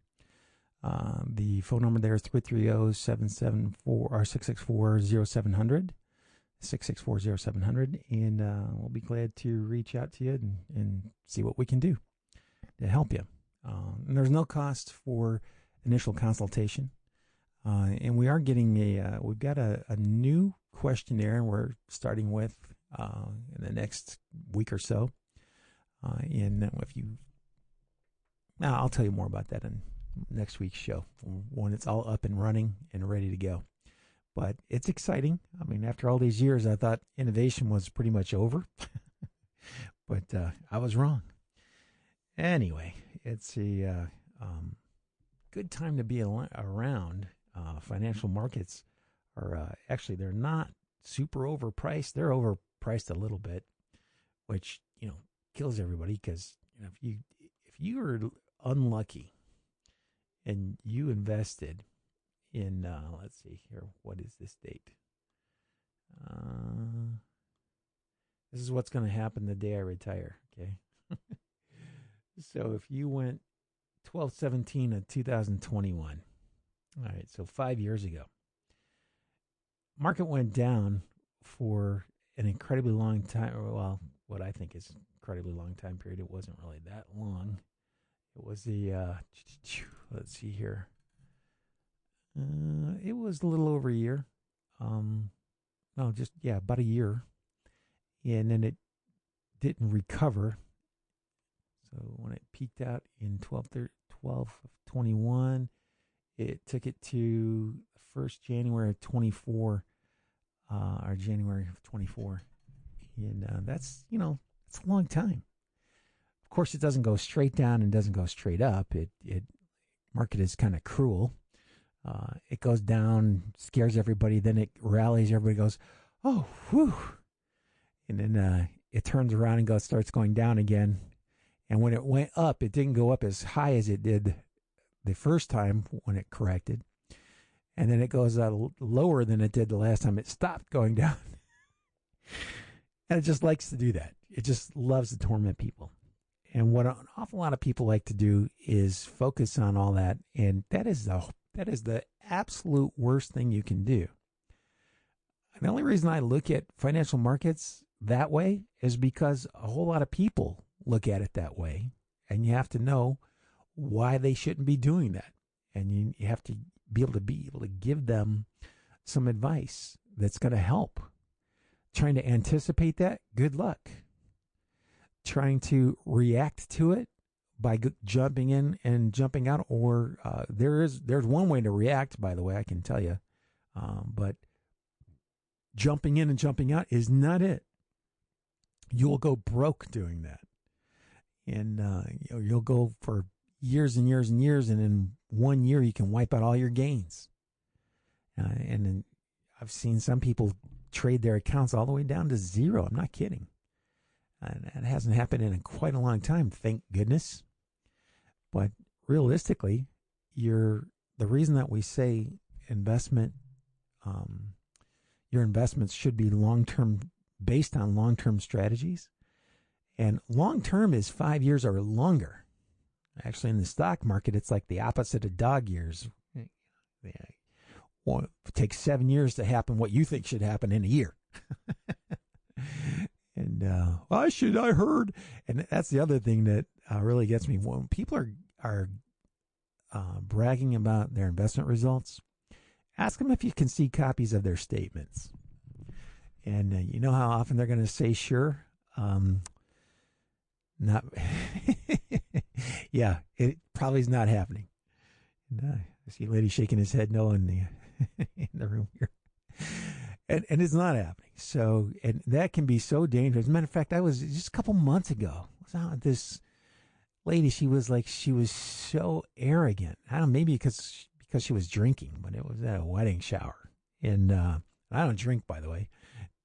The phone number there is 330-664-0700, 664-0700, and we'll be glad to reach out to you and see what we can do to help you. And there's no cost for initial consultation. And we are getting we've got a new questionnaire we're starting with in the next week or so. And I'll tell you more about that in next week's show when it's all up and running and ready to go. But it's exciting. I mean, after all these years, I thought innovation was pretty much over, but I was wrong. Anyway, it's a good time to be around. Financial markets are actually, they're not super overpriced. They're overpriced a little bit, which kills everybody, because if you were unlucky and you invested in let's see here, what is this date? This is what's going to happen the day I retire. Okay. So if you went 12/17 of 2021, all right, so 5 years ago, market went down for an incredibly long time. Well, what I think is incredibly long time period. It wasn't really that long. It was the let's see here. It was a little over a year. About a year, and then it didn't recover. So when it peaked out in 12/21, it took it to 1st January of 24, or January of 24. And that's a long time. Of course, it doesn't go straight down and doesn't go straight up. Market is kind of cruel. It goes down, scares everybody, then it rallies, everybody goes, oh, whew. And then it turns around and starts going down again. And when it went up, it didn't go up as high as it did the first time when it corrected. And then it goes lower than it did the last time it stopped going down. And it just likes to do that. It just loves to torment people. And what an awful lot of people like to do is focus on all that. And that is the absolute worst thing you can do. And the only reason I look at financial markets that way is because a whole lot of people look at it that way, and you have to know why they shouldn't be doing that, and you have to be able to give them some advice that's going to help. Trying to anticipate that, good luck. Trying to react to it by jumping in and jumping out, or there's one way to react, by the way, I can tell you, but jumping in and jumping out is not it. You will go broke doing that. And you'll go for years and years and years, and in 1 year you can wipe out all your gains. And then I've seen some people trade their accounts all the way down to zero. I'm not kidding. And it hasn't happened in quite a long time, thank goodness. But realistically, the reason that we say your investments should be long-term, based on long-term strategies. And long-term is 5 years or longer. Actually, in the stock market, it's like the opposite of dog years. Well, it takes 7 years to happen what you think should happen in a year. And I heard. And that's the other thing that really gets me. When people are bragging about their investment results, ask them if you can see copies of their statements. And you know how often they're going to say, sure. Not, yeah, it probably is not happening. And, I see a lady shaking his head no in the room here. And it's not happening. So, and that can be so dangerous. As a matter of fact, I was just a couple months ago, I was out with this lady. She was so arrogant. I don't know, maybe because she was drinking, but it was at a wedding shower. And I don't drink, by the way.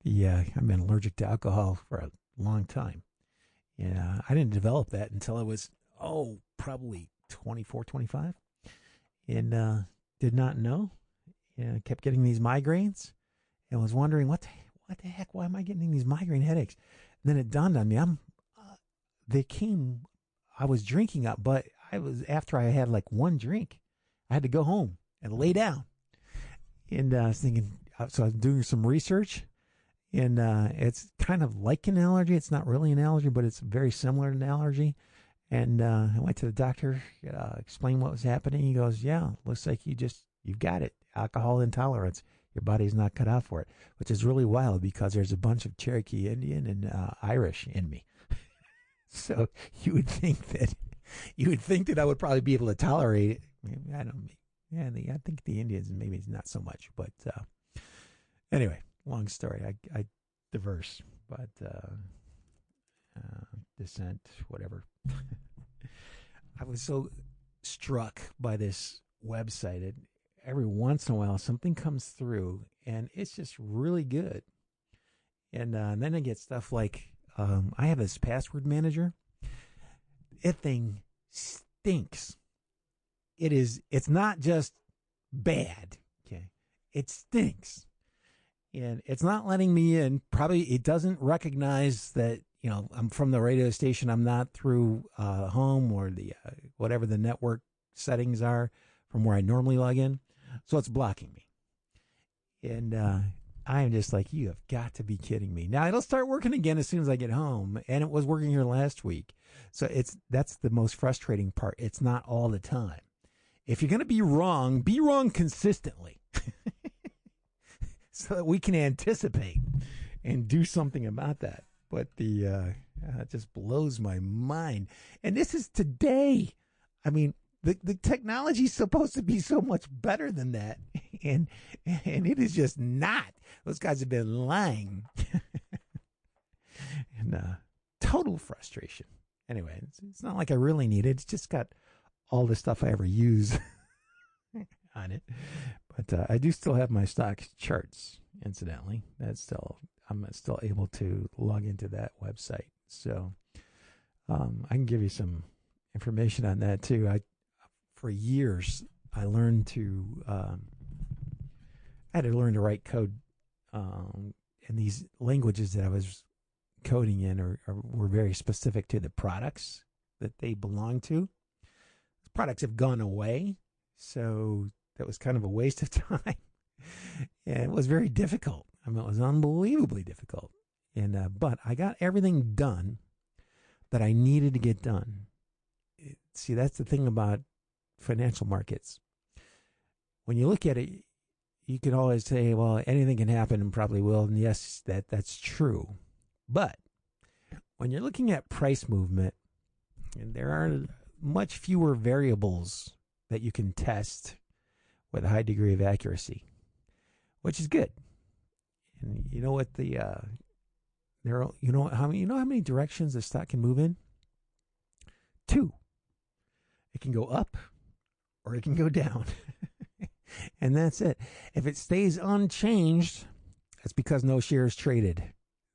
I've been allergic to alcohol for a long time. Yeah, I didn't develop that until I was, probably 24, 25. And did not know. Kept getting these migraines. And was wondering, what the heck, why am I getting these migraine headaches? And then it dawned on me, I was drinking up, but after I had like one drink, I had to go home and lay down. And I was thinking, so I was doing some research, and it's kind of like an allergy. It's not really an allergy, but it's very similar to an allergy. And I went to the doctor, explained what was happening. He goes, yeah, looks like you've got it, alcohol intolerance. Your body's not cut out for it, which is really wild because there's a bunch of Cherokee Indian and Irish in me. So you would think that I would probably be able to tolerate it. Maybe, I don't. Yeah, I think the Indians maybe not so much. But anyway, long story. I diverse, but descent, whatever. I was so struck by this website. Every once in a while, something comes through, and it's just really good. And then I get stuff like, I have this password manager. That thing stinks. It's not just bad, okay? It stinks. And it's not letting me in. Probably it doesn't recognize that, I'm from the radio station. I'm not through home or the whatever the network settings are from where I normally log in. So it's blocking me. And I am just like, you have got to be kidding me. Now, it'll start working again as soon as I get home. And it was working here last week. So that's the most frustrating part. It's not all the time. If you're going to be wrong consistently. So that we can anticipate and do something about that. But it just blows my mind. And this is today. I mean, the technology is supposed to be so much better than that, and it is just not. Those guys have been lying, and total frustration. Anyway, it's not like I really need it. It's just got all the stuff I ever use on it. But I do still have my stock charts. Incidentally, I'm still able to log into that website. So I can give you some information on that too. For years, I had to learn to write code, and these languages that I was coding in were very specific to the products that they belong to. The products have gone away, so that was kind of a waste of time, and it was very difficult. I mean, it was unbelievably difficult, but I got everything done that I needed to get done. See, that's the thing about financial markets. When you look at it, you can always say, well, anything can happen and probably will. And yes, that's true. But when you're looking at price movement, and there are much fewer variables that you can test with a high degree of accuracy, which is good. And you know what how many directions the stock can move in? 2. It can go up or it can go down. And that's it. If it stays unchanged, that's because no shares traded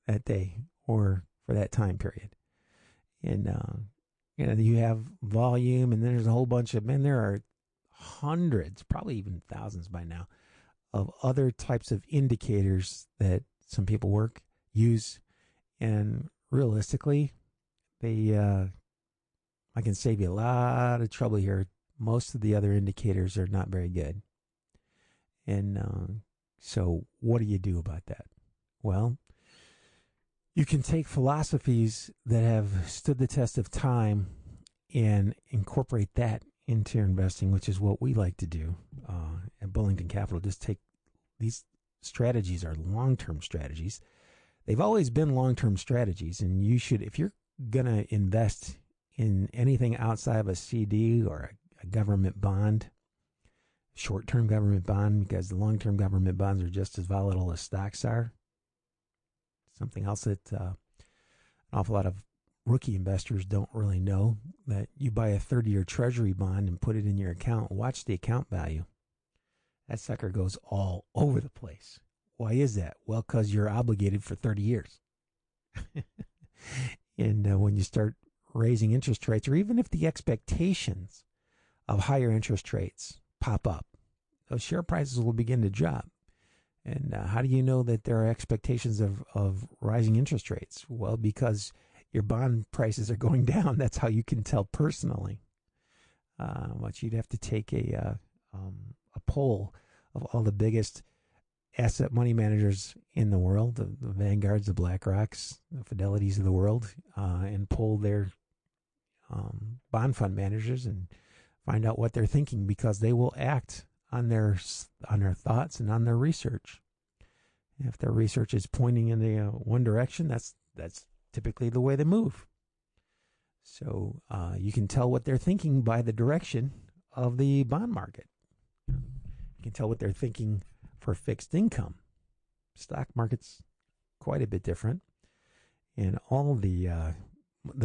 that day or for that time period. And you have volume, and then there's a whole bunch of, there are hundreds, probably even thousands by now, of other types of indicators that some people use. And realistically, I can save you a lot of trouble here. Most of the other indicators are not very good. And so what do you do about that? Well, you can take philosophies that have stood the test of time and incorporate that into your investing, which is what we like to do at Bullington Capital. Just take these strategies are long-term strategies. They've always been long-term strategies, and you should, if you're going to invest in anything outside of a CD or a government bond, short-term government bond because the long-term government bonds are just as volatile as stocks are. Something else that an awful lot of rookie investors don't really know, that you buy a 30-year treasury bond and put it in your account, watch the account value. That sucker goes all over the place. Why is that? Well, because you're obligated for 30 years. And when you start raising interest rates, or even if the expectations of higher interest rates pop up, those share prices will begin to drop. And how do you know that there are expectations of rising interest rates? Well, because your bond prices are going down. That's how you can tell personally. But you'd have to take a poll of all the biggest asset money managers in the world, the Vanguards, the BlackRocks, the Fidelities of the world, and poll their bond fund managers and find out what they're thinking, because they will act on their thoughts and on their research. If their research is pointing in one direction, that's typically the way they move. So you can tell what they're thinking by the direction of the bond market. You can tell what they're thinking for fixed income. Stock market's quite a bit different. And all the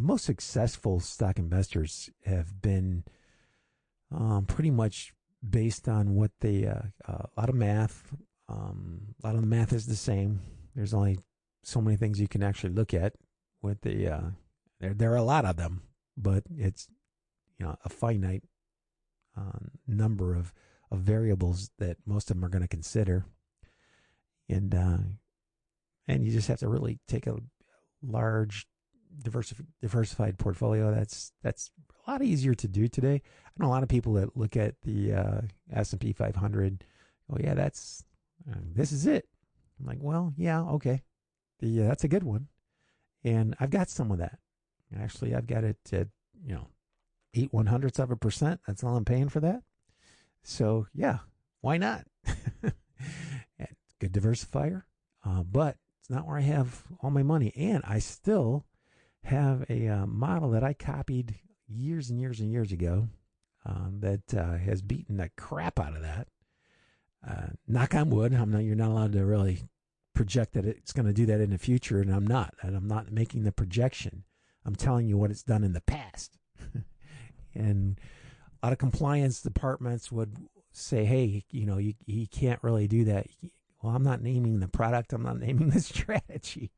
most successful stock investors have been pretty much based on what they, a lot of math. A lot of the math is the same. There's only so many things you can actually look at with the, there are a lot of them, but it's, a finite number of variables that most of them are going to consider. And you just have to really take a large diversified portfolio. That's a lot easier to do today. I know a lot of people that look at the S&P 500. Oh yeah, this is it. I'm like, well, yeah, okay. That's a good one. And I've got some of that. Actually, I've got it at, 0.08%. That's all I'm paying for that. So yeah, why not? Good diversifier. But it's not where I have all my money. And I still have a model that I copied years and years and years ago that has beaten the crap out of that. Knock on wood. You're not allowed to really project that it's going to do that in the future, and I'm not. And I'm not making the projection. I'm telling you what it's done in the past. And a lot of compliance departments would say, hey, you can't really do that. Well, I'm not naming the product. I'm not naming the strategy.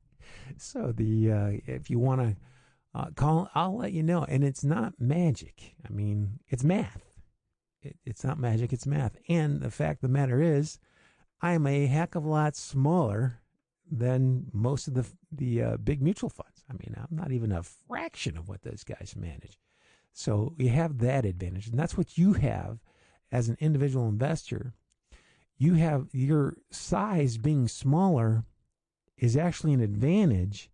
So if you want to call, I'll let you know. And it's not magic. I mean, it's math. It's not magic. It's math. And the fact of the matter is, I'm a heck of a lot smaller than most of the big mutual funds. I mean, I'm not even a fraction of what those guys manage. So you have that advantage. And that's what you have as an individual investor. You have your size being smaller is actually an advantage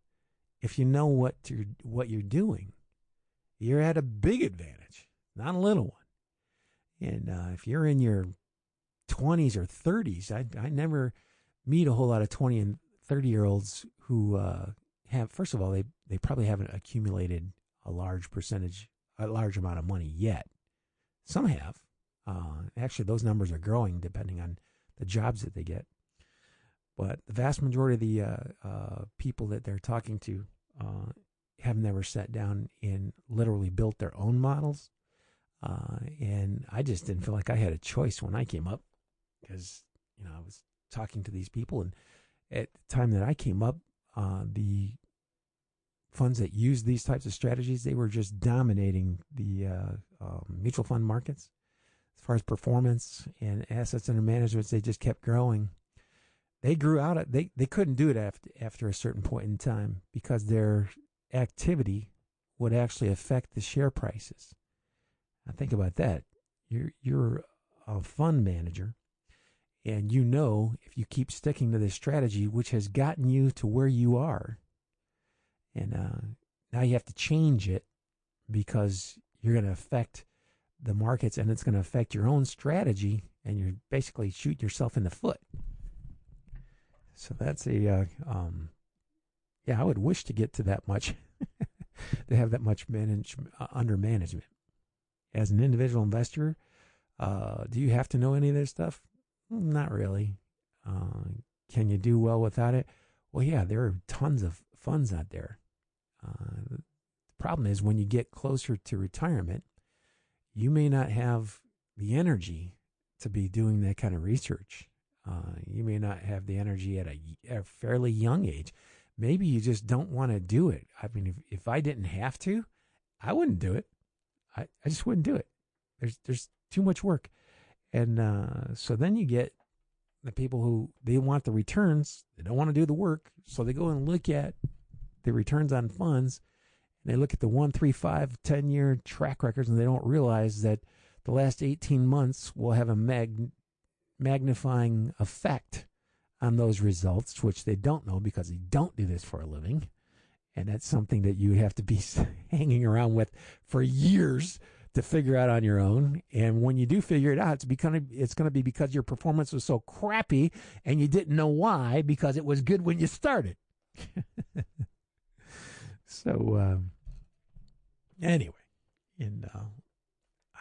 if you know what you're doing. You're at a big advantage, not a little one. And if you're in your 20s or 30s, I never meet a whole lot of 20 and 30-year-olds who have, first of all, they probably haven't accumulated a large amount of money yet. Some have. Actually, those numbers are growing depending on the jobs that they get. But the vast majority of the people that they're talking to have never sat down and literally built their own models. And I just didn't feel like I had a choice when I came up, because I was talking to these people, and at the time that I came up, the funds that used these types of strategies, they were just dominating the mutual fund markets as far as performance and assets under management. They just kept growing. They grew out. They couldn't do it after a certain point in time, because their activity would actually affect the share prices. Now think about that. You're a fund manager, and if you keep sticking to this strategy, which has gotten you to where you are, and now you have to change it because you're going to affect the markets, and it's going to affect your own strategy, and you're basically shooting yourself in the foot. So that's I would wish to get to that much, to have that much under management. As an individual investor, Do you have to know any of this stuff? Not really. Can you do well without it? Well, yeah, there are tons of funds out there. The problem is when you get closer to retirement, you may not have the energy to be doing that kind of research. You may not have the energy at a fairly young age. Maybe you just don't want to do it. I mean, if I didn't have to, I wouldn't do it. I just wouldn't do it. There's too much work. And so then you get the people who, they want the returns. They don't want to do the work. So they go and look at the returns on funds. And they look at the 1, 3, 5, 10-year track records, and they don't realize that the last 18 months will have a magnifying effect on those results, which they don't know because they don't do this for a living. And that's something that you have to be hanging around with for years to figure out on your own. And when you do figure it out, it's going to be because your performance was so crappy and you didn't know why, because it was good when you started. So anyway, and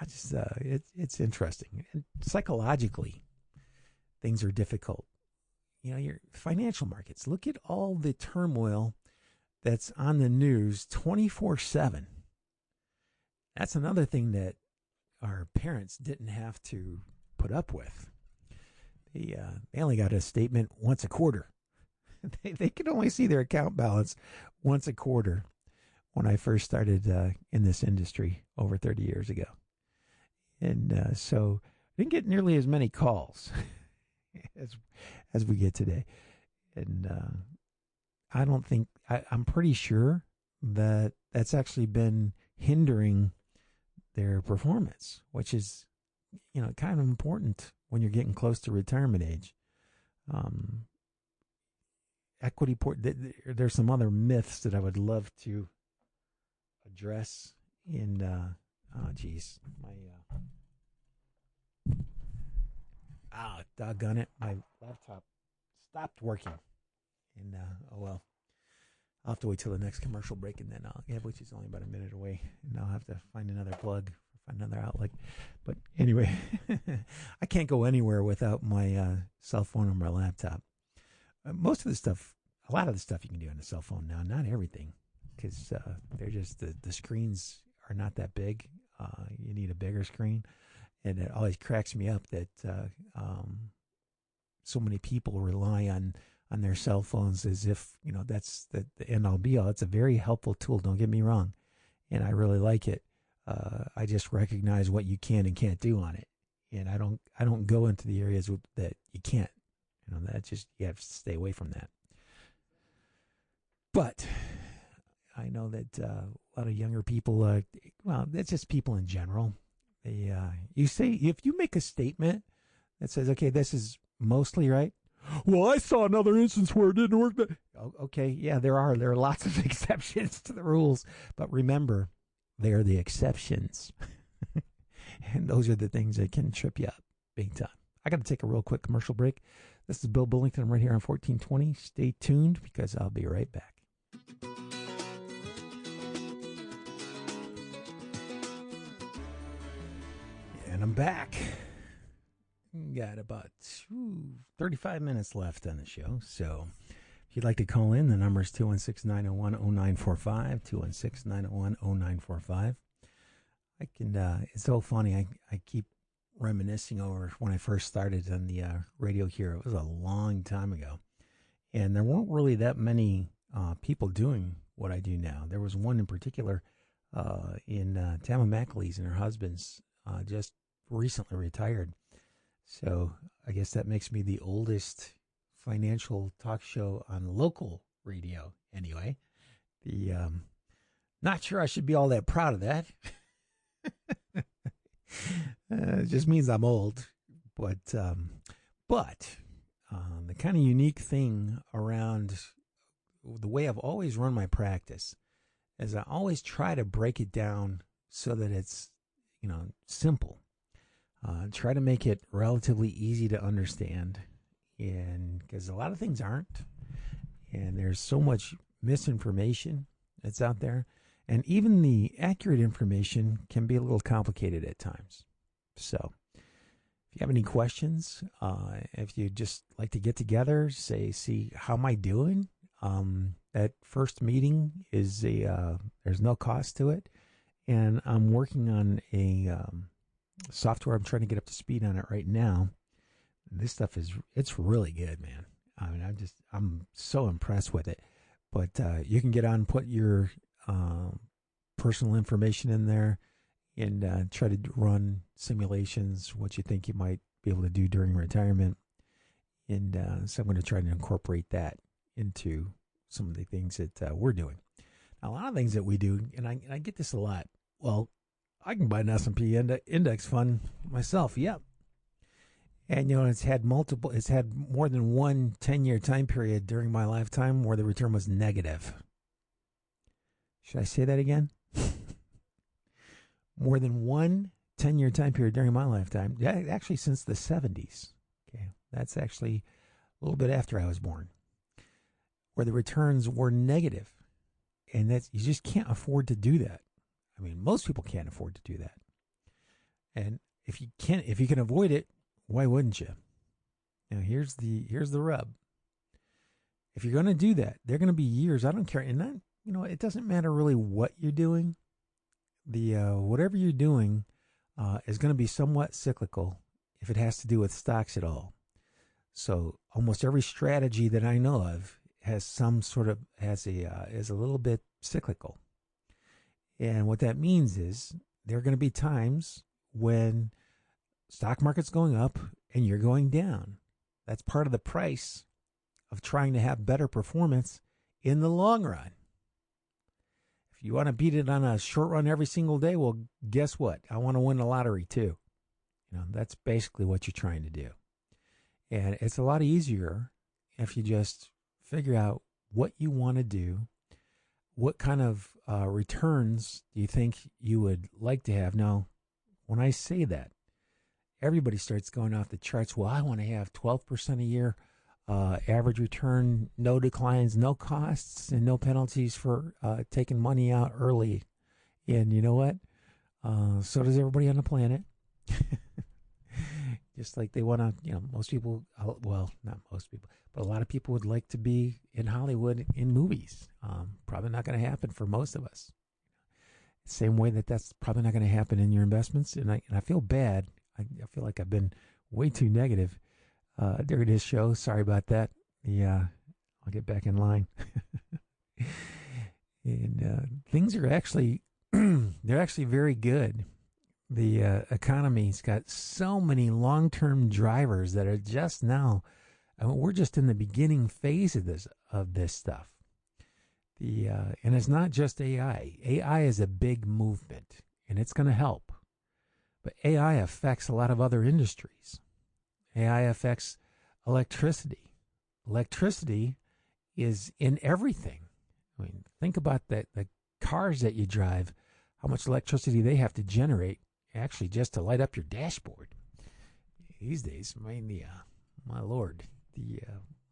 I just it's interesting. And psychologically, things are difficult. You know, your financial markets. Look at all the turmoil that's on the news 24/7. That's another thing that our parents didn't have to put up with. They only got a statement once a quarter. They could only see their account balance once a quarter when I first started in this industry over 30 years ago. And so I didn't get nearly as many calls as we get today. And I don't think, I'm pretty sure that that's actually been hindering their performance, which is, you know, kind of important when you're getting close to retirement age. Equity there's some other myths that I would love to address in doggone it, my laptop stopped working. And oh well, I'll have to wait till the next commercial break, and then which is only about a minute away, and I'll have to find another plug, find another outlet. But anyway, I can't go anywhere without my cell phone or my laptop. Most of the stuff, a lot of the stuff you can do on a cell phone now, not everything, because they're just, the screens are not that big. You need a bigger screen. And it always cracks me up that so many people rely on their cell phones as if, you know, that's the end all be all. It's a very helpful tool, don't get me wrong. And I really like it. I just recognize what you can and can't do on it. And I don't go into the areas that you can't. You know, that just, you have to stay away from that. But I know that a lot of younger people, well, that's just people in general. They, you say, if you make a statement that says, okay, this is mostly right. Well, I saw another instance where it didn't work. Okay, yeah, there are lots of exceptions to the rules, but remember, they are the exceptions. And those are the things that can trip you up big time. I got to take a real quick commercial break. This is Bill Bullington. I'm right here on 1420. Stay tuned because I'll be right back. And I'm back. Got about 35 minutes left on the show. So if you'd like to call in, the number is 216-901-0945, 216-901-0945. I can, it's so funny. I keep reminiscing over when I first started on the radio here. It was a long time ago. And there weren't really that many people doing what I do now. There was one in particular in Tama McAleese, and her husband's just recently retired. So I guess that makes me the oldest financial talk show on local radio anyway. The not sure I should be all that proud of that. It just means I'm old. But the kind of unique thing around the way I've always run my practice is I always try to break it down so that it's, you know, simple. Try to make it relatively easy to understand, and because a lot of things aren't, and there's so much misinformation that's out there, and even the accurate information can be a little complicated at times. So If you have any questions, if you just like to get together, see how am I doing? That first meeting is there's no cost to it, and I'm working on a software. I'm trying to get up to speed on it right now. This stuff it's really good, man. I mean, I'm so impressed with it. But you can get on, put your personal information in there, and try to run simulations, what you think you might be able to do during retirement. And so I'm going to try to incorporate that into some of the things that we're doing. Now, a lot of things that we do, and I get this a lot. Well, I can buy an S&P index fund myself. Yep. And, it's had more than one 10-year time period during my lifetime where the return was negative. Should I say that again? More than one 10-year time period during my lifetime, actually since the 70s. Okay, that's actually a little bit after I was born, where the returns were negative. And you just can't afford to do that. I mean, most people can't afford to do that. And if you can avoid it, why wouldn't you? Now, here's the rub. If you're going to do that, there are going to be years, I don't care, and that, it doesn't matter really what you're doing. Whatever you're doing is going to be somewhat cyclical if it has to do with stocks at all. So almost every strategy that I know of has some sort of is a little bit cyclical. And what that means is there are going to be times when stock market's going up and you're going down. That's part of the price of trying to have better performance in the long run. If you want to beat it on a short run every single day, well, guess what? I want to win the lottery too. That's basically what you're trying to do. And it's a lot easier if you just figure out what you want to do. What kind of returns do you think you would like to have? Now, when I say that, everybody starts going off the charts. Well, I want to have 12% a year, average return, no declines, no costs, and no penalties for taking money out early. And you know what? So does everybody on the planet. Just like they want to, most people, well, not most people, but a lot of people would like to be in Hollywood in movies. Probably not going to happen for most of us. Same way that's probably not going to happen in your investments. And I feel bad. I feel like I've been way too negative during this show. Sorry about that. I'll get back in line. And things are actually, they're actually very good. The economy's got so many long-term drivers that are just now. I mean, we're just in the beginning phase of this stuff. And it's not just AI. AI is a big movement, and it's going to help. But AI affects a lot of other industries. AI affects electricity. Electricity is in everything. I mean, think about that. The cars that you drive, how much electricity they have to generate actually just to light up your dashboard. These days, my Lord,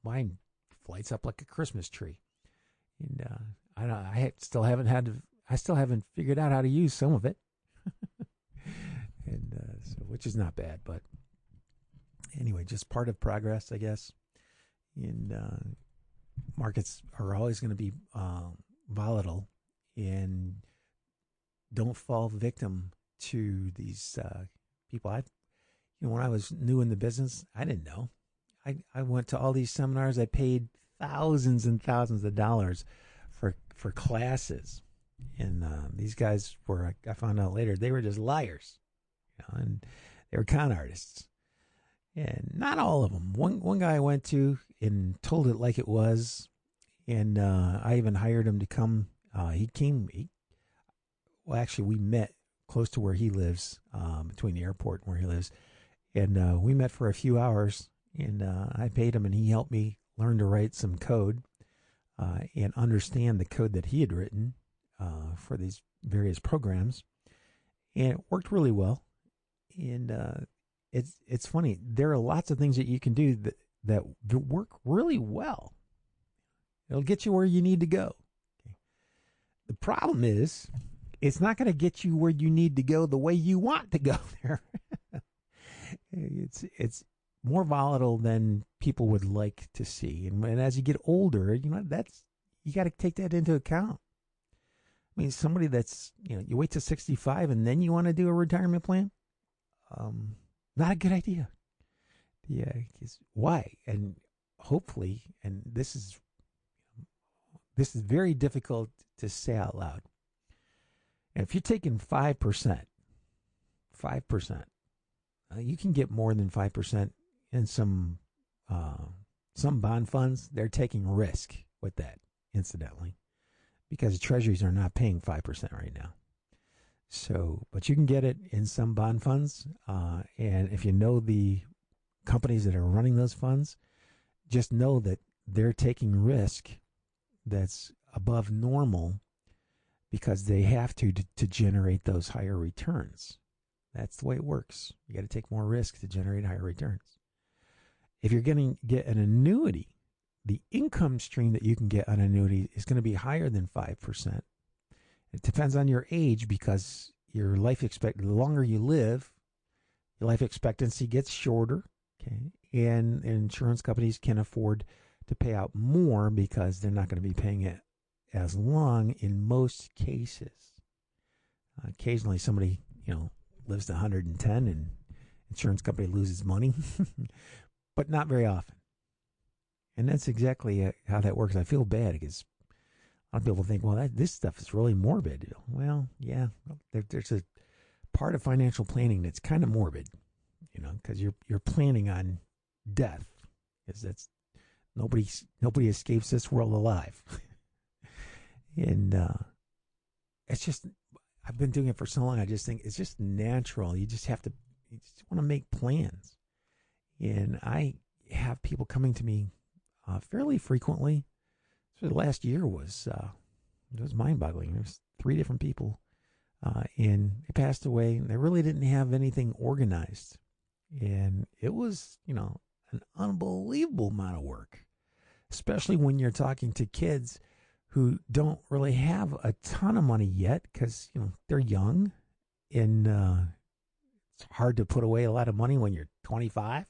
mine lights up like a Christmas tree. And I still haven't figured out how to use some of it. And so, which is not bad, but anyway, just part of progress, I guess. And markets are always going to be volatile, and don't fall victim to these people. When I was new in the business, I didn't know. I went to all these seminars. I paid thousands and thousands of dollars for classes, and these guys were, I found out later, they were just liars, and they were con artists. And not all of them. One guy I went to and told it like it was, and I even hired him to come. Actually, we met close to where he lives, between the airport and where he lives, and we met for a few hours, and I paid him, and he helped me learn to write some code and understand the code that he had written for these various programs, and it worked really well. And it's funny. There are lots of things that you can do that work really well. It'll get you where you need to go. Okay. The problem is, it's not going to get you where you need to go the way you want to go there. It's more volatile than people would like to see. And as you get older, you got to take that into account. I mean, somebody that's, you wait to 65 and then you want to do a retirement plan, not a good idea. Yeah, why? And hopefully, and this is very difficult to say out loud. And if you're taking 5%, you can get more than 5% in some bond funds. They're taking risk with that, incidentally, because the treasuries are not paying 5% right now. So, but you can get it in some bond funds. And if you know the companies that are running those funds, just know that they're taking risk that's above normal because they have to generate those higher returns. That's the way it works. You got to take more risk to generate higher returns. If you're going to get an annuity, the income stream that you can get on an annuity is going to be higher than 5%. It depends on your age because your life the longer you live, your life expectancy gets shorter. Okay, and insurance companies can afford to pay out more because they're not going to be paying it as long in most cases. Occasionally, somebody lives to 110 and insurance company loses money, but not very often. And that's exactly how that works. I feel bad because a lot of people think, well, this stuff is really morbid. Well, yeah, there's a part of financial planning that's kind of morbid, because you're planning on death. Because that's nobody escapes this world alive. And it's just, I've been doing it for so long. I just think it's just natural. You just want to make plans. And I have people coming to me fairly frequently. So the last year was mind-boggling. There's 3 different people, and they passed away. And they really didn't have anything organized, and it was an unbelievable amount of work, especially when you're talking to kids who don't really have a ton of money yet because they're young, and it's hard to put away a lot of money when you're 25,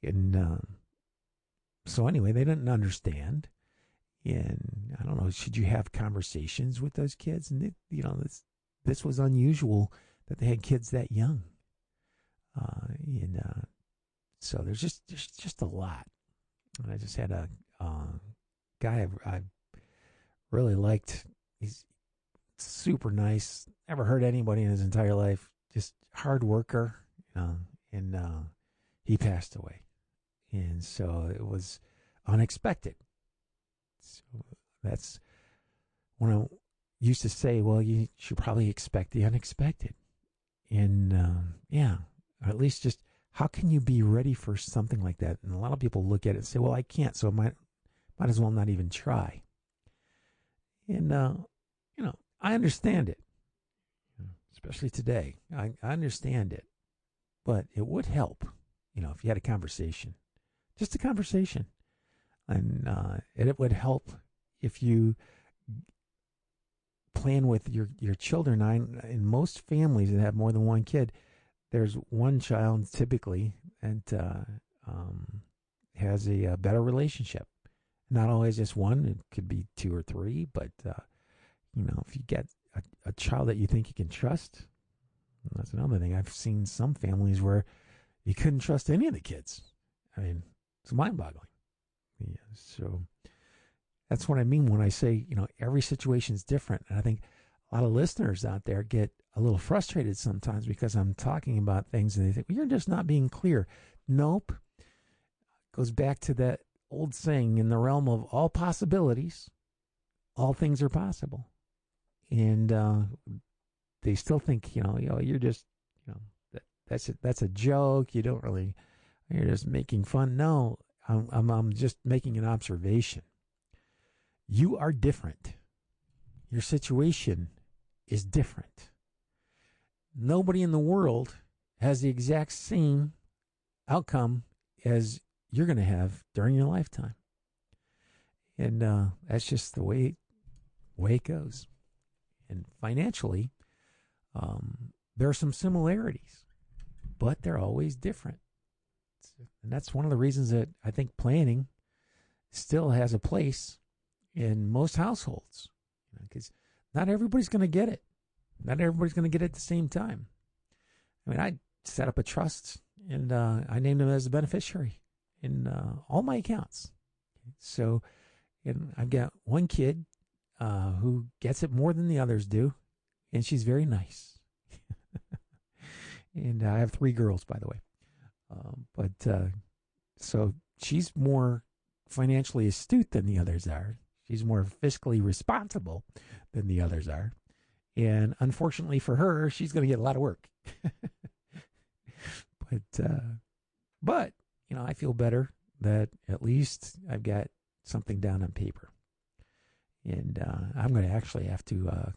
and so anyway, they didn't understand. And I don't know, should you have conversations with those kids? And this was unusual that they had kids that young. So there's just a lot. And I just had a guy I really liked. He's super nice. Never hurt anybody in his entire life. Just hard worker. And he passed away. And so it was unexpected. So that's when I used to say, well, you should probably expect the unexpected. And or at least just how can you be ready for something like that? And a lot of people look at it and say, well, I can't, so I might as well not even try. And, I understand it, especially today. I understand it, but it would help, if you had a conversation, just a conversation. And it would help if you plan with your children. In most families that have more than one kid, there's one child typically and has a better relationship. Not always just one; it could be 2 or 3. But if you get a child that you think you can trust, that's another thing. I've seen some families where you couldn't trust any of the kids. I mean, it's mind-boggling. Yeah, so that's what I mean when I say, every situation is different. And I think a lot of listeners out there get a little frustrated sometimes because I'm talking about things and they think, well, you're just not being clear. Nope. Goes back to that old saying, in the realm of all possibilities, all things are possible. And they still think, you're just, that's a joke. You don't really, you're just making fun. No. I'm just making an observation. You are different. Your situation is different. Nobody in the world has the exact same outcome as you're going to have during your lifetime. And that's just the way it goes. And financially, there are some similarities. but they're always different. And that's one of the reasons that I think planning still has a place in most households, because not everybody's going to get it. Not everybody's going to get it at the same time. I mean, I set up a trust, and I named him as the beneficiary in all my accounts. So I've got one kid who gets it more than the others do, and she's very nice. And I have 3 girls, by the way. So she's more financially astute than the others are. She's more fiscally responsible than the others are. And unfortunately for her, she's going to get a lot of work. But, I feel better that at least I've got something down on paper. And I'm going to actually have to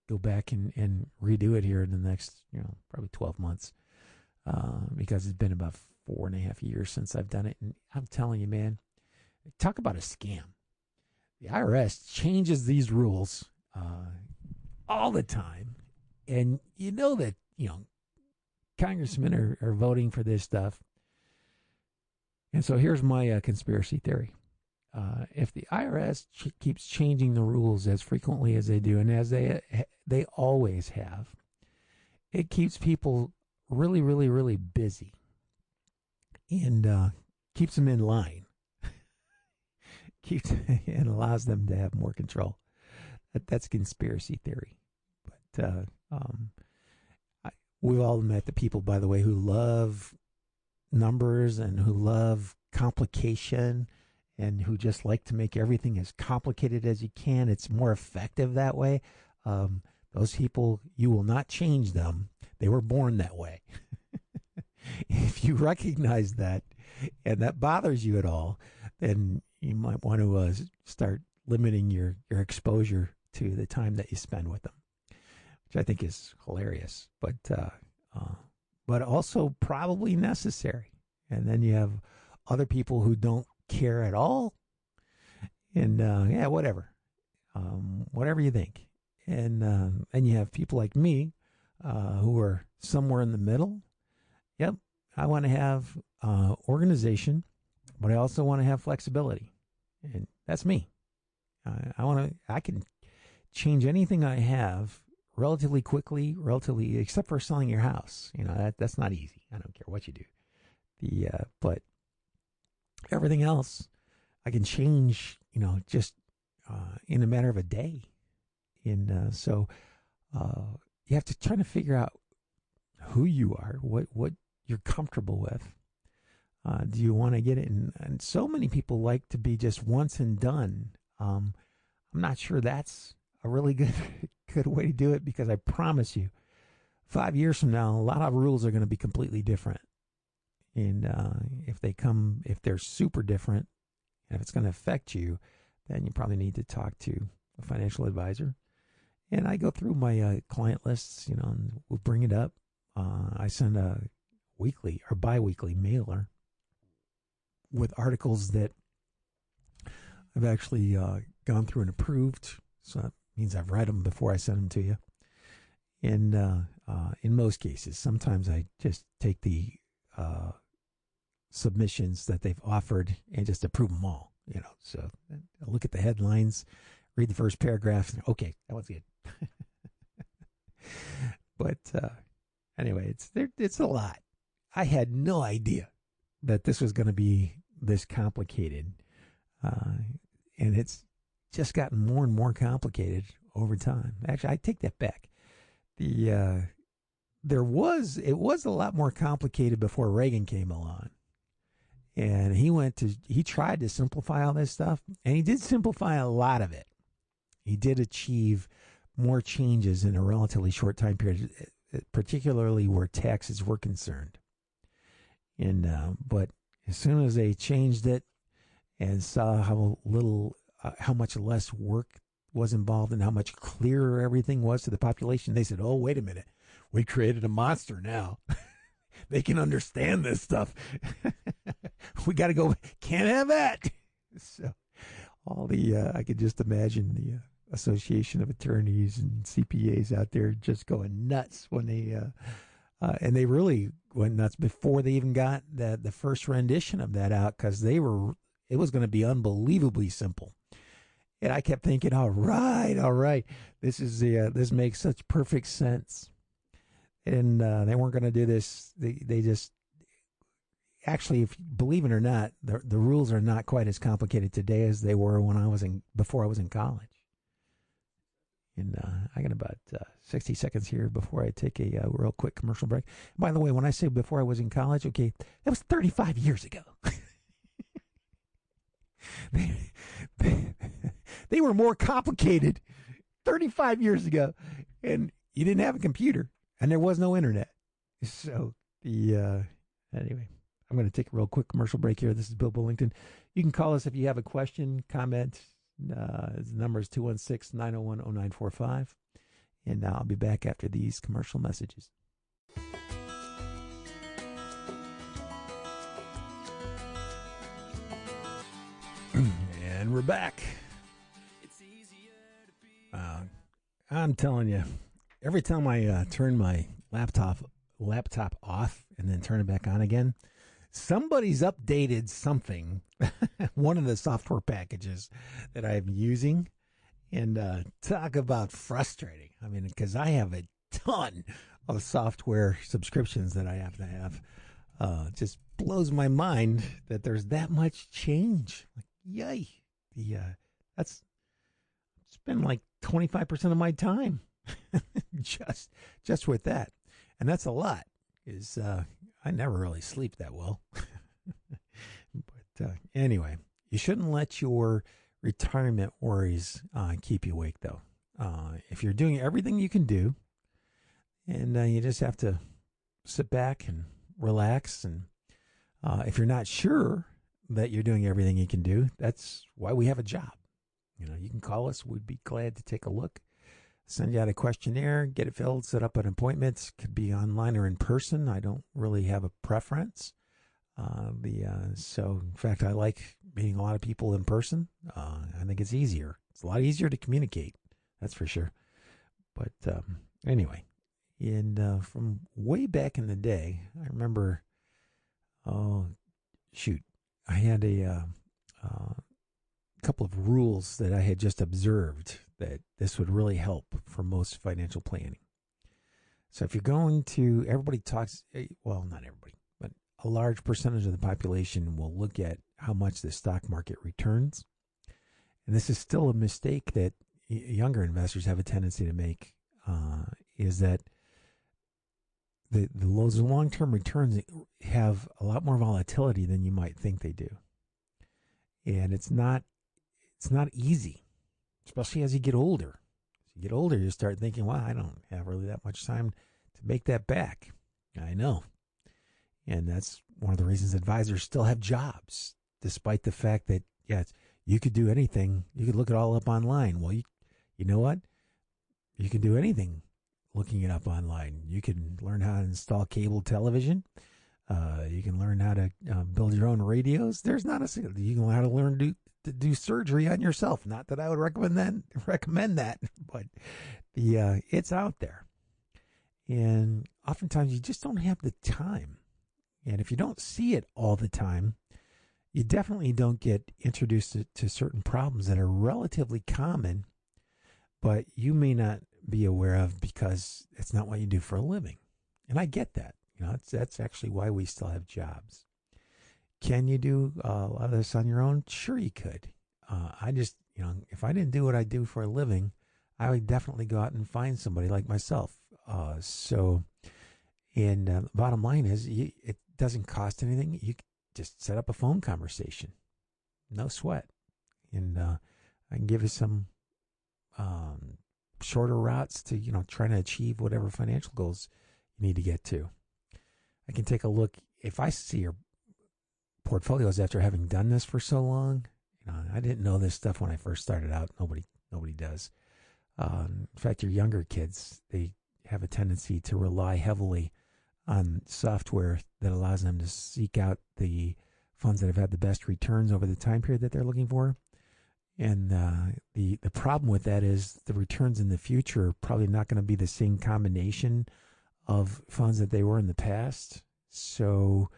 go back and redo it here in the next, probably 12 months. Because it's been about 4.5 years since I've done it. And I'm telling you, man, talk about a scam. The IRS changes these rules all the time. And you know that, congressmen are voting for this stuff. And so here's my conspiracy theory. If the IRS keeps changing the rules as frequently as they do, and as they always have, it keeps people really, really, really busy and keeps them in line. And allows them to have more control. That's conspiracy theory. But we've all met the people, by the way, who love numbers and who love complication and who just like to make everything as complicated as you can. It's more effective that way. Those people, you will not change them. They were born that way. If you recognize that and that bothers you at all, then you might want to start limiting your exposure to the time that you spend with them, which I think is hilarious, but also probably necessary. And then you have other people who don't care at all, and whatever you think. And you have people like me who are somewhere in the middle. Yep, I want to have organization, but I also want to have flexibility, and that's me. I can change anything I have relatively quickly, except for selling your house. That's not easy. I don't care what you do. But everything else I can change, just in a matter of a day. And so you have to try to figure out who you are, what you're comfortable with. Do you want to get it? And so many people like to be just once and done. I'm not sure that's a really good way to do it, because I promise you, 5 years from now, a lot of rules are going to be completely different. And if they're super different, and if it's going to affect you, then you probably need to talk to a financial advisor. And I go through my client lists, and we'll bring it up. I send a weekly or biweekly mailer with articles that I've actually gone through and approved. So that means I've read them before I send them to you. And in most cases, sometimes I just take the submissions that they've offered and just approve them all. So I look at the headlines, read the first paragraph, and okay, that one's good. But anyway, it's a lot. I had no idea that this was going to be this complicated, and it's just gotten more and more complicated over time. Actually, I take that back. It was a lot more complicated before Reagan came along, and he tried to simplify all this stuff, and he did simplify a lot of it. He did achieve more changes in a relatively short time period, particularly where taxes were concerned. And but as soon as they changed it and saw how much less work was involved and how much clearer everything was to the population, they said, "Oh, wait a minute, we created a monster now. They can understand this stuff. We got to go. Can't have that." So I could just imagine the Association of Attorneys and CPAs out there just going nuts when they And they really went nuts before they even got the first rendition of that out, because it was going to be unbelievably simple. And I kept thinking, all right, this makes such perfect sense. And they weren't going to do this. They just, actually, if you believe it or not, the rules are not quite as complicated today as they were before I was in college. And I got about 60 seconds here before I take a real quick commercial break. By the way, when I say before I was in college, okay, that was 35 years ago. They were more complicated 35 years ago, and you didn't have a computer, and there was no internet. So anyway, I'm going to take a real quick commercial break here. This is Bill Bullington. You can call us if you have a question, comment. The number is 216-901-0945. And I'll be back after these commercial messages. And we're back. I'm telling you, every time I turn my laptop off and then turn it back on again, somebody's updated something, one of the software packages that I'm using, and talk about frustrating. I mean, because I have a ton of software subscriptions that I have to have. Just blows my mind that there's that much change. Like, yay. That's spend like 25% of my time just with that. And that's a lot, is I never really sleep that well. But anyway, you shouldn't let your retirement worries keep you awake, though. If you're doing everything you can do, and you just have to sit back and relax, and if you're not sure that you're doing everything you can do, that's why we have a job. You can call us. We'd be glad to take a look. Send you out a questionnaire, get it filled, set up an appointment. Could be online or in person. I don't really have a preference. So, in fact, I like meeting a lot of people in person. I think it's easier. It's a lot easier to communicate. That's for sure. But anyway, and from way back in the day, I remember, I had a couple of rules that I had just observed that this would really help for most financial planning. So if you're going to, everybody talks, well, not everybody, but a large percentage of the population will look at how much the stock market returns. And this is still a mistake that younger investors have a tendency to make, is that those long-term returns have a lot more volatility than you might think they do. And it's not easy, especially as you get older. As you get older, you start thinking, wow, I don't have really that much time to make that back. I know. And that's one of the reasons advisors still have jobs, despite the fact that, you could do anything. You could look it all up online. Well, you know what? You can do anything looking it up online. You can learn how to install cable television. You can learn how to build your own radios. You can learn how to learn to do surgery on yourself. Not that I would recommend that, but it's out there. And oftentimes you just don't have the time. And if you don't see it all the time, you definitely don't get introduced to certain problems that are relatively common, but you may not be aware of because it's not what you do for a living. And I get that. That's actually why we still have jobs. Can you do a lot of this on your own? Sure you could. I just, if I didn't do what I do for a living, I would definitely go out and find somebody like myself. The bottom line is it doesn't cost anything. You just set up a phone conversation. No sweat. And I can give you some shorter routes to, trying to achieve whatever financial goals you need to get to. I can take a look. If I see your portfolios after having done this for so long, I didn't know this stuff when I first started out. Nobody does. In fact, your younger kids, they have a tendency to rely heavily on software that allows them to seek out the funds that have had the best returns over the time period that they're looking for. And the problem with that is the returns in the future are probably not going to be the same combination of funds that they were in the past. So,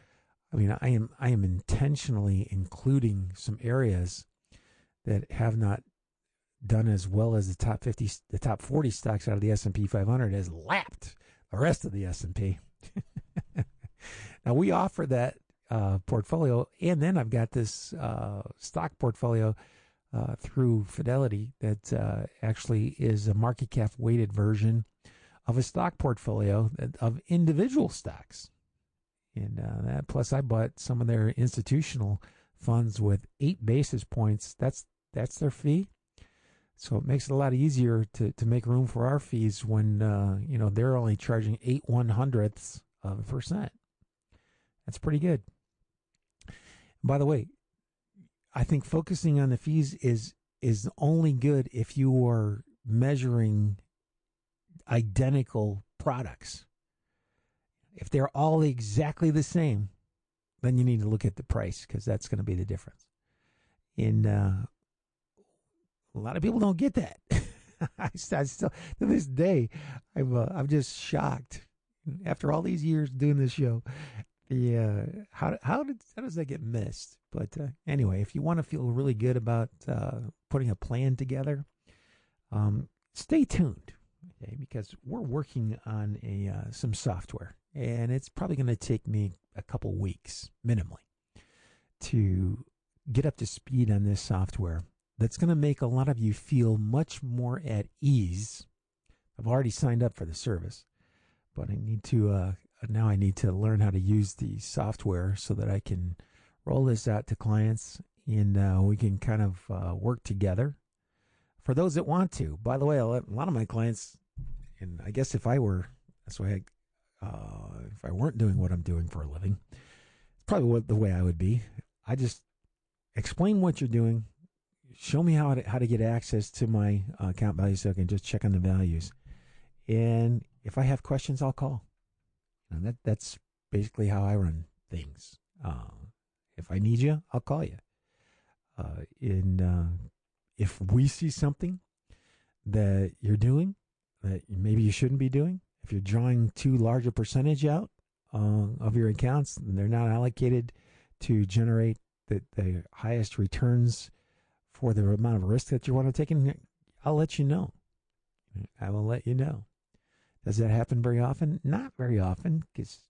I mean, I am intentionally including some areas that have not done as well as the top 50, the top 40 stocks out of the S&P 500 has lapped the rest of the S&P. Now, we offer that portfolio, and then I've got this stock portfolio through Fidelity that actually is a market cap weighted version of a stock portfolio of individual stocks. And that, plus I bought some of their institutional funds with 8 basis points. That's their fee. So it makes it a lot easier to make room for our fees when they're only charging 8/100ths of a percent. That's pretty good. By the way, I think focusing on the fees is only good if you are measuring identical products. If they're all exactly the same, then you need to look at the price, because that's going to be the difference. And a lot of people don't get that. I still, to this day, I'm just shocked. After all these years doing this show, how does that get missed? But anyway, if you want to feel really good about putting a plan together, stay tuned, okay? Because we're working on some software, and it's probably going to take me a couple weeks minimally to get up to speed on this software. That's going to make a lot of you feel much more at ease. I've already signed up for the service, but I need to now I need to learn how to use the software so that I can roll this out to clients, and we can kind of work together. For those that want to, by the way, a lot of my clients, and I guess if I weren't doing what I'm doing for a living, it's probably the way I would be. I just explain what you're doing. Show me how to get access to my account value so I can just check on the values. And if I have questions, I'll call. And that's basically how I run things. If I need you, I'll call you. If we see something that you're doing that maybe you shouldn't be doing, if you're drawing too large a percentage out of your accounts and they're not allocated to generate the highest returns for the amount of risk that you want to take in, I'll let you know. I will let you know. Does that happen very often? Not very often, because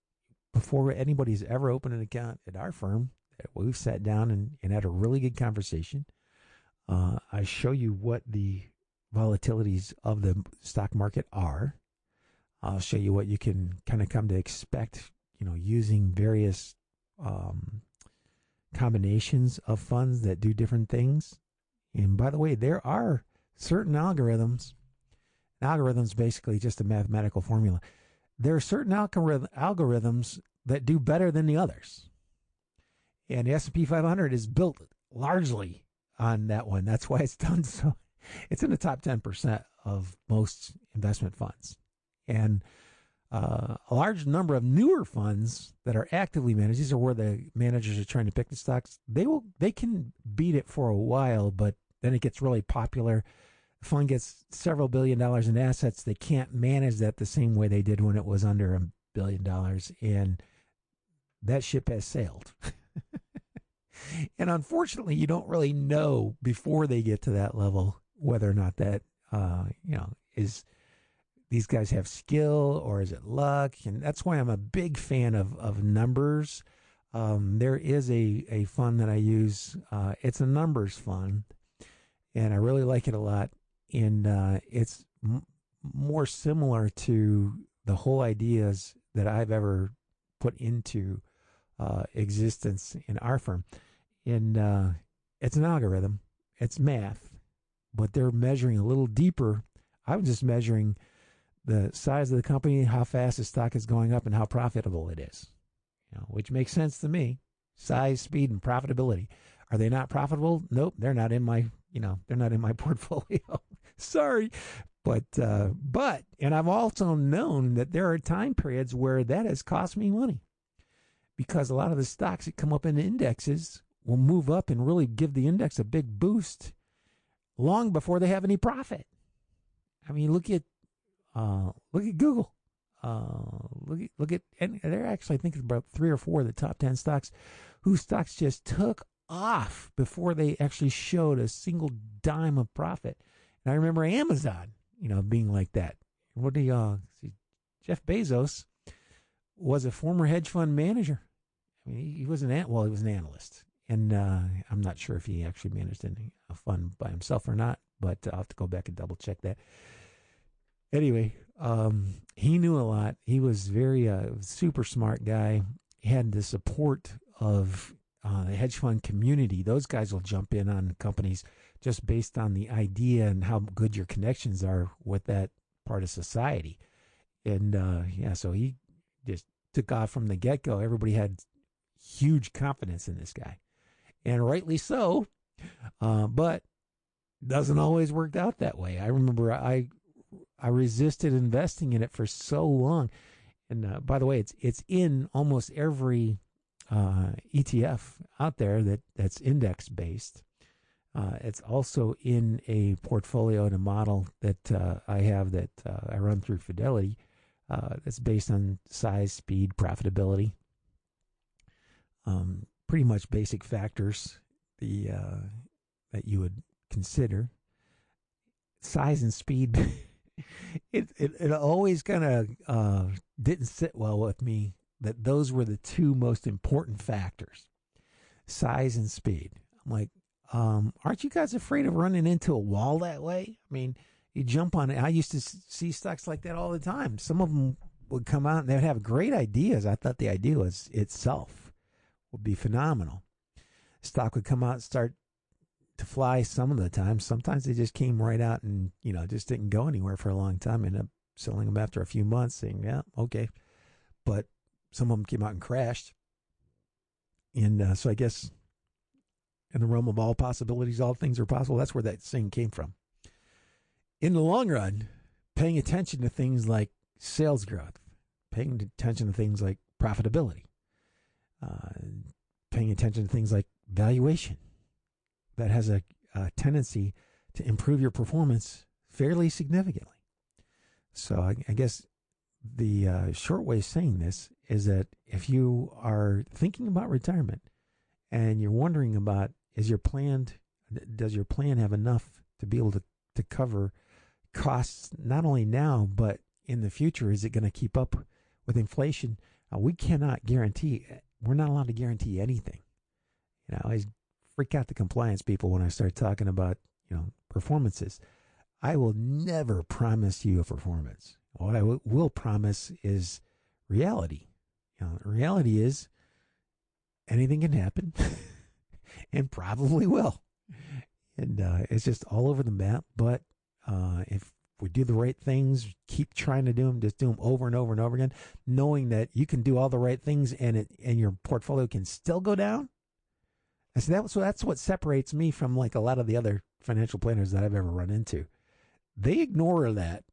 before anybody's ever opened an account at our firm, we've sat down and had a really good conversation. I show you what the volatilities of the stock market are. I'll show you what you can kind of come to expect, using various combinations of funds that do different things. And by the way, there are certain algorithms. Algorithms basically just a mathematical formula. There are certain algorithms that do better than the others. And the S&P 500 is built largely on that one. That's why it's done so. It's in the top 10% of most investment funds. And a large number of newer funds that are actively managed, these are where the managers are trying to pick the stocks, they can beat it for a while, but then it gets really popular. The fund gets several $1 billion in assets. They can't manage that the same way they did when it was under $1 billion, and that ship has sailed. And unfortunately, you don't really know before they get to that level whether or not that is these guys have skill or is it luck. And that's why I'm a big fan of numbers. There is a fund that I use. It's a numbers fund, and I really like it a lot. And it's more similar to the whole ideas that I've ever put into existence in our firm. And it's an algorithm. It's math, but they're measuring a little deeper. I'm just measuring the size of the company, how fast the stock is going up, and how profitable it is, which makes sense to me. Size, speed, and profitability. Are they not profitable? Nope, they're not in my, they're not in my portfolio. Sorry. But and I've also known that there are time periods where that has cost me money, because a lot of the stocks that come up in the indexes will move up and really give the index a big boost long before they have any profit. I mean, look at Google. look at, and there actually, I think it's about 3 or 4 of the top 10 stocks whose stocks just took off before they actually showed a single dime of profit. And I remember Amazon, being like that. What do y'all see? Jeff Bezos was a former hedge fund manager. I mean, he was he was an analyst. And I'm not sure if he actually managed a fund by himself or not, but I'll have to go back and double check that. Anyway, he knew a lot. He was very super smart guy. He had the support of the hedge fund community. Those guys will jump in on companies just based on the idea and how good your connections are with that part of society. And so he just took off from the get-go. Everybody had huge confidence in this guy. And rightly so, but doesn't always work out that way. I remember I resisted investing in it for so long. And by the way, it's in almost every ETF out there that's index-based. It's also in a portfolio and a model that I have that I run through Fidelity that's based on size, speed, profitability. Pretty much basic factors that you would consider. Size and speed, it always kind of didn't sit well with me that those were the two most important factors, size and speed. I'm like, aren't you guys afraid of running into a wall that way? I mean, you jump on it. I used to see stocks like that all the time. Some of them would come out and they'd have great ideas. I thought the idea was itself would be phenomenal. Stock would come out and start to fly some of the time. Sometimes they just came right out and, just didn't go anywhere for a long time. Ended up selling them after a few months saying, yeah, okay. But some of them came out and crashed. And so I guess in the realm of all possibilities, all things are possible. That's where that saying came from. In the long run, paying attention to things like sales growth, paying attention to things like profitability, paying attention to things like valuation, that has a tendency to improve your performance fairly significantly. So I guess the short way of saying this is that if you are thinking about retirement and you're wondering about does your plan have enough to be able to cover costs not only now but in the future, is it going to keep up with inflation? We cannot guarantee. We're not allowed to guarantee anything. I freak out the compliance people when I start talking about performances. I will never promise you a performance. What I will promise is reality. Reality is anything can happen, and probably will. And it's just all over the map. But if we do the right things, keep trying to do them, just do them over and over and over again, knowing that you can do all the right things and your portfolio can still go down. So that's what separates me from like a lot of the other financial planners that I've ever run into. They ignore that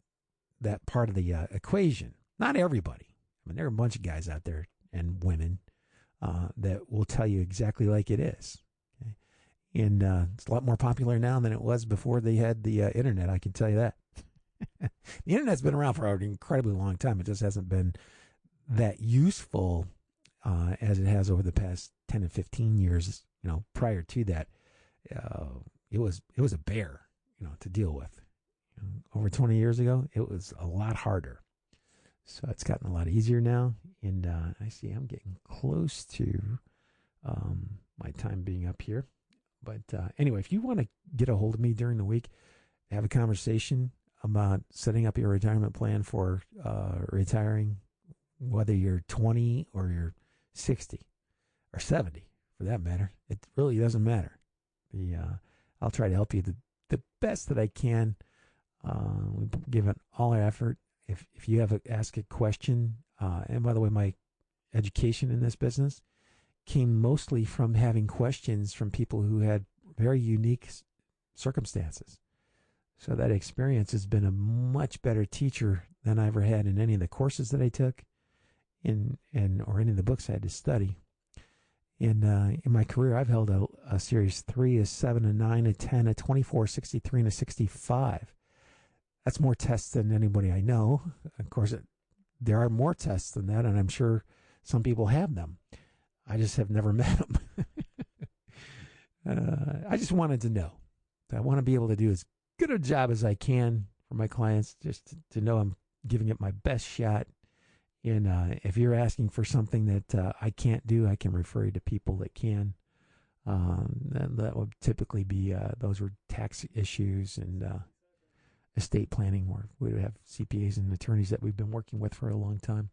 part of the equation. Not everybody. I mean, there are a bunch of guys out there and women that will tell you exactly like it is. Okay? And it's a lot more popular now than it was before they had the internet. I can tell you that. The internet's been around for an incredibly long time. It just hasn't been that useful as it has over the past 10 and 15 years. Prior to that, it was a bear, to deal with. Over 20 years ago, it was a lot harder. So it's gotten a lot easier now. And I see I'm getting close to my time being up here. But anyway, if you want to get a hold of me during the week, have a conversation about setting up your retirement plan for retiring, whether you're 20 or you're 60 or 70. For that matter, it really doesn't matter. I'll try to help you the best that I can. We give it all our effort. If you ask a question, and by the way, my education in this business came mostly from having questions from people who had very unique circumstances. So that experience has been a much better teacher than I ever had in any of the courses that I took, or any of the books I had to study. In my career, I've held a Series 3, a 7, a 9, a 10, a 24, 63, and a 65. That's more tests than anybody I know. Of course, there are more tests than that, and I'm sure some people have them. I just have never met them. I just wanted to know. I want to be able to do as good a job as I can for my clients, just to know I'm giving it my best shot. And if you're asking for something that I can't do, I can refer you to people that can. And that would typically be, those are tax issues and estate planning, where we would have CPAs and attorneys that we've been working with for a long time.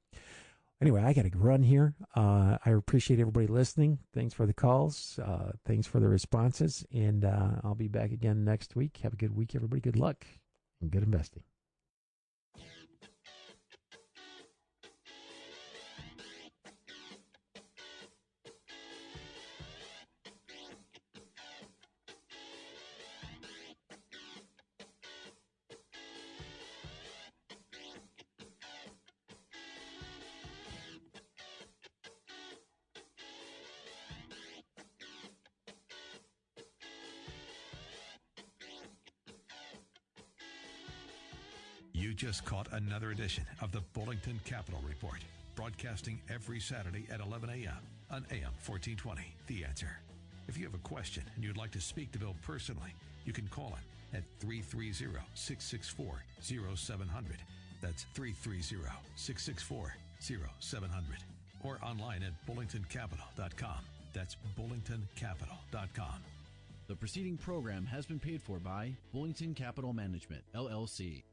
Anyway, I got to run here. I appreciate everybody listening. Thanks for the calls. Thanks for the responses. And I'll be back again next week. Have a good week, everybody. Good luck and good investing. You just caught another edition of the Bullington Capital Report, broadcasting every Saturday at 11 a.m. on AM 1420, The Answer. If you have a question and you'd like to speak to Bill personally, you can call him at 330-664-0700. That's 330-664-0700. Or online at bullingtoncapital.com. That's bullingtoncapital.com. The preceding program has been paid for by Bullington Capital Management, LLC.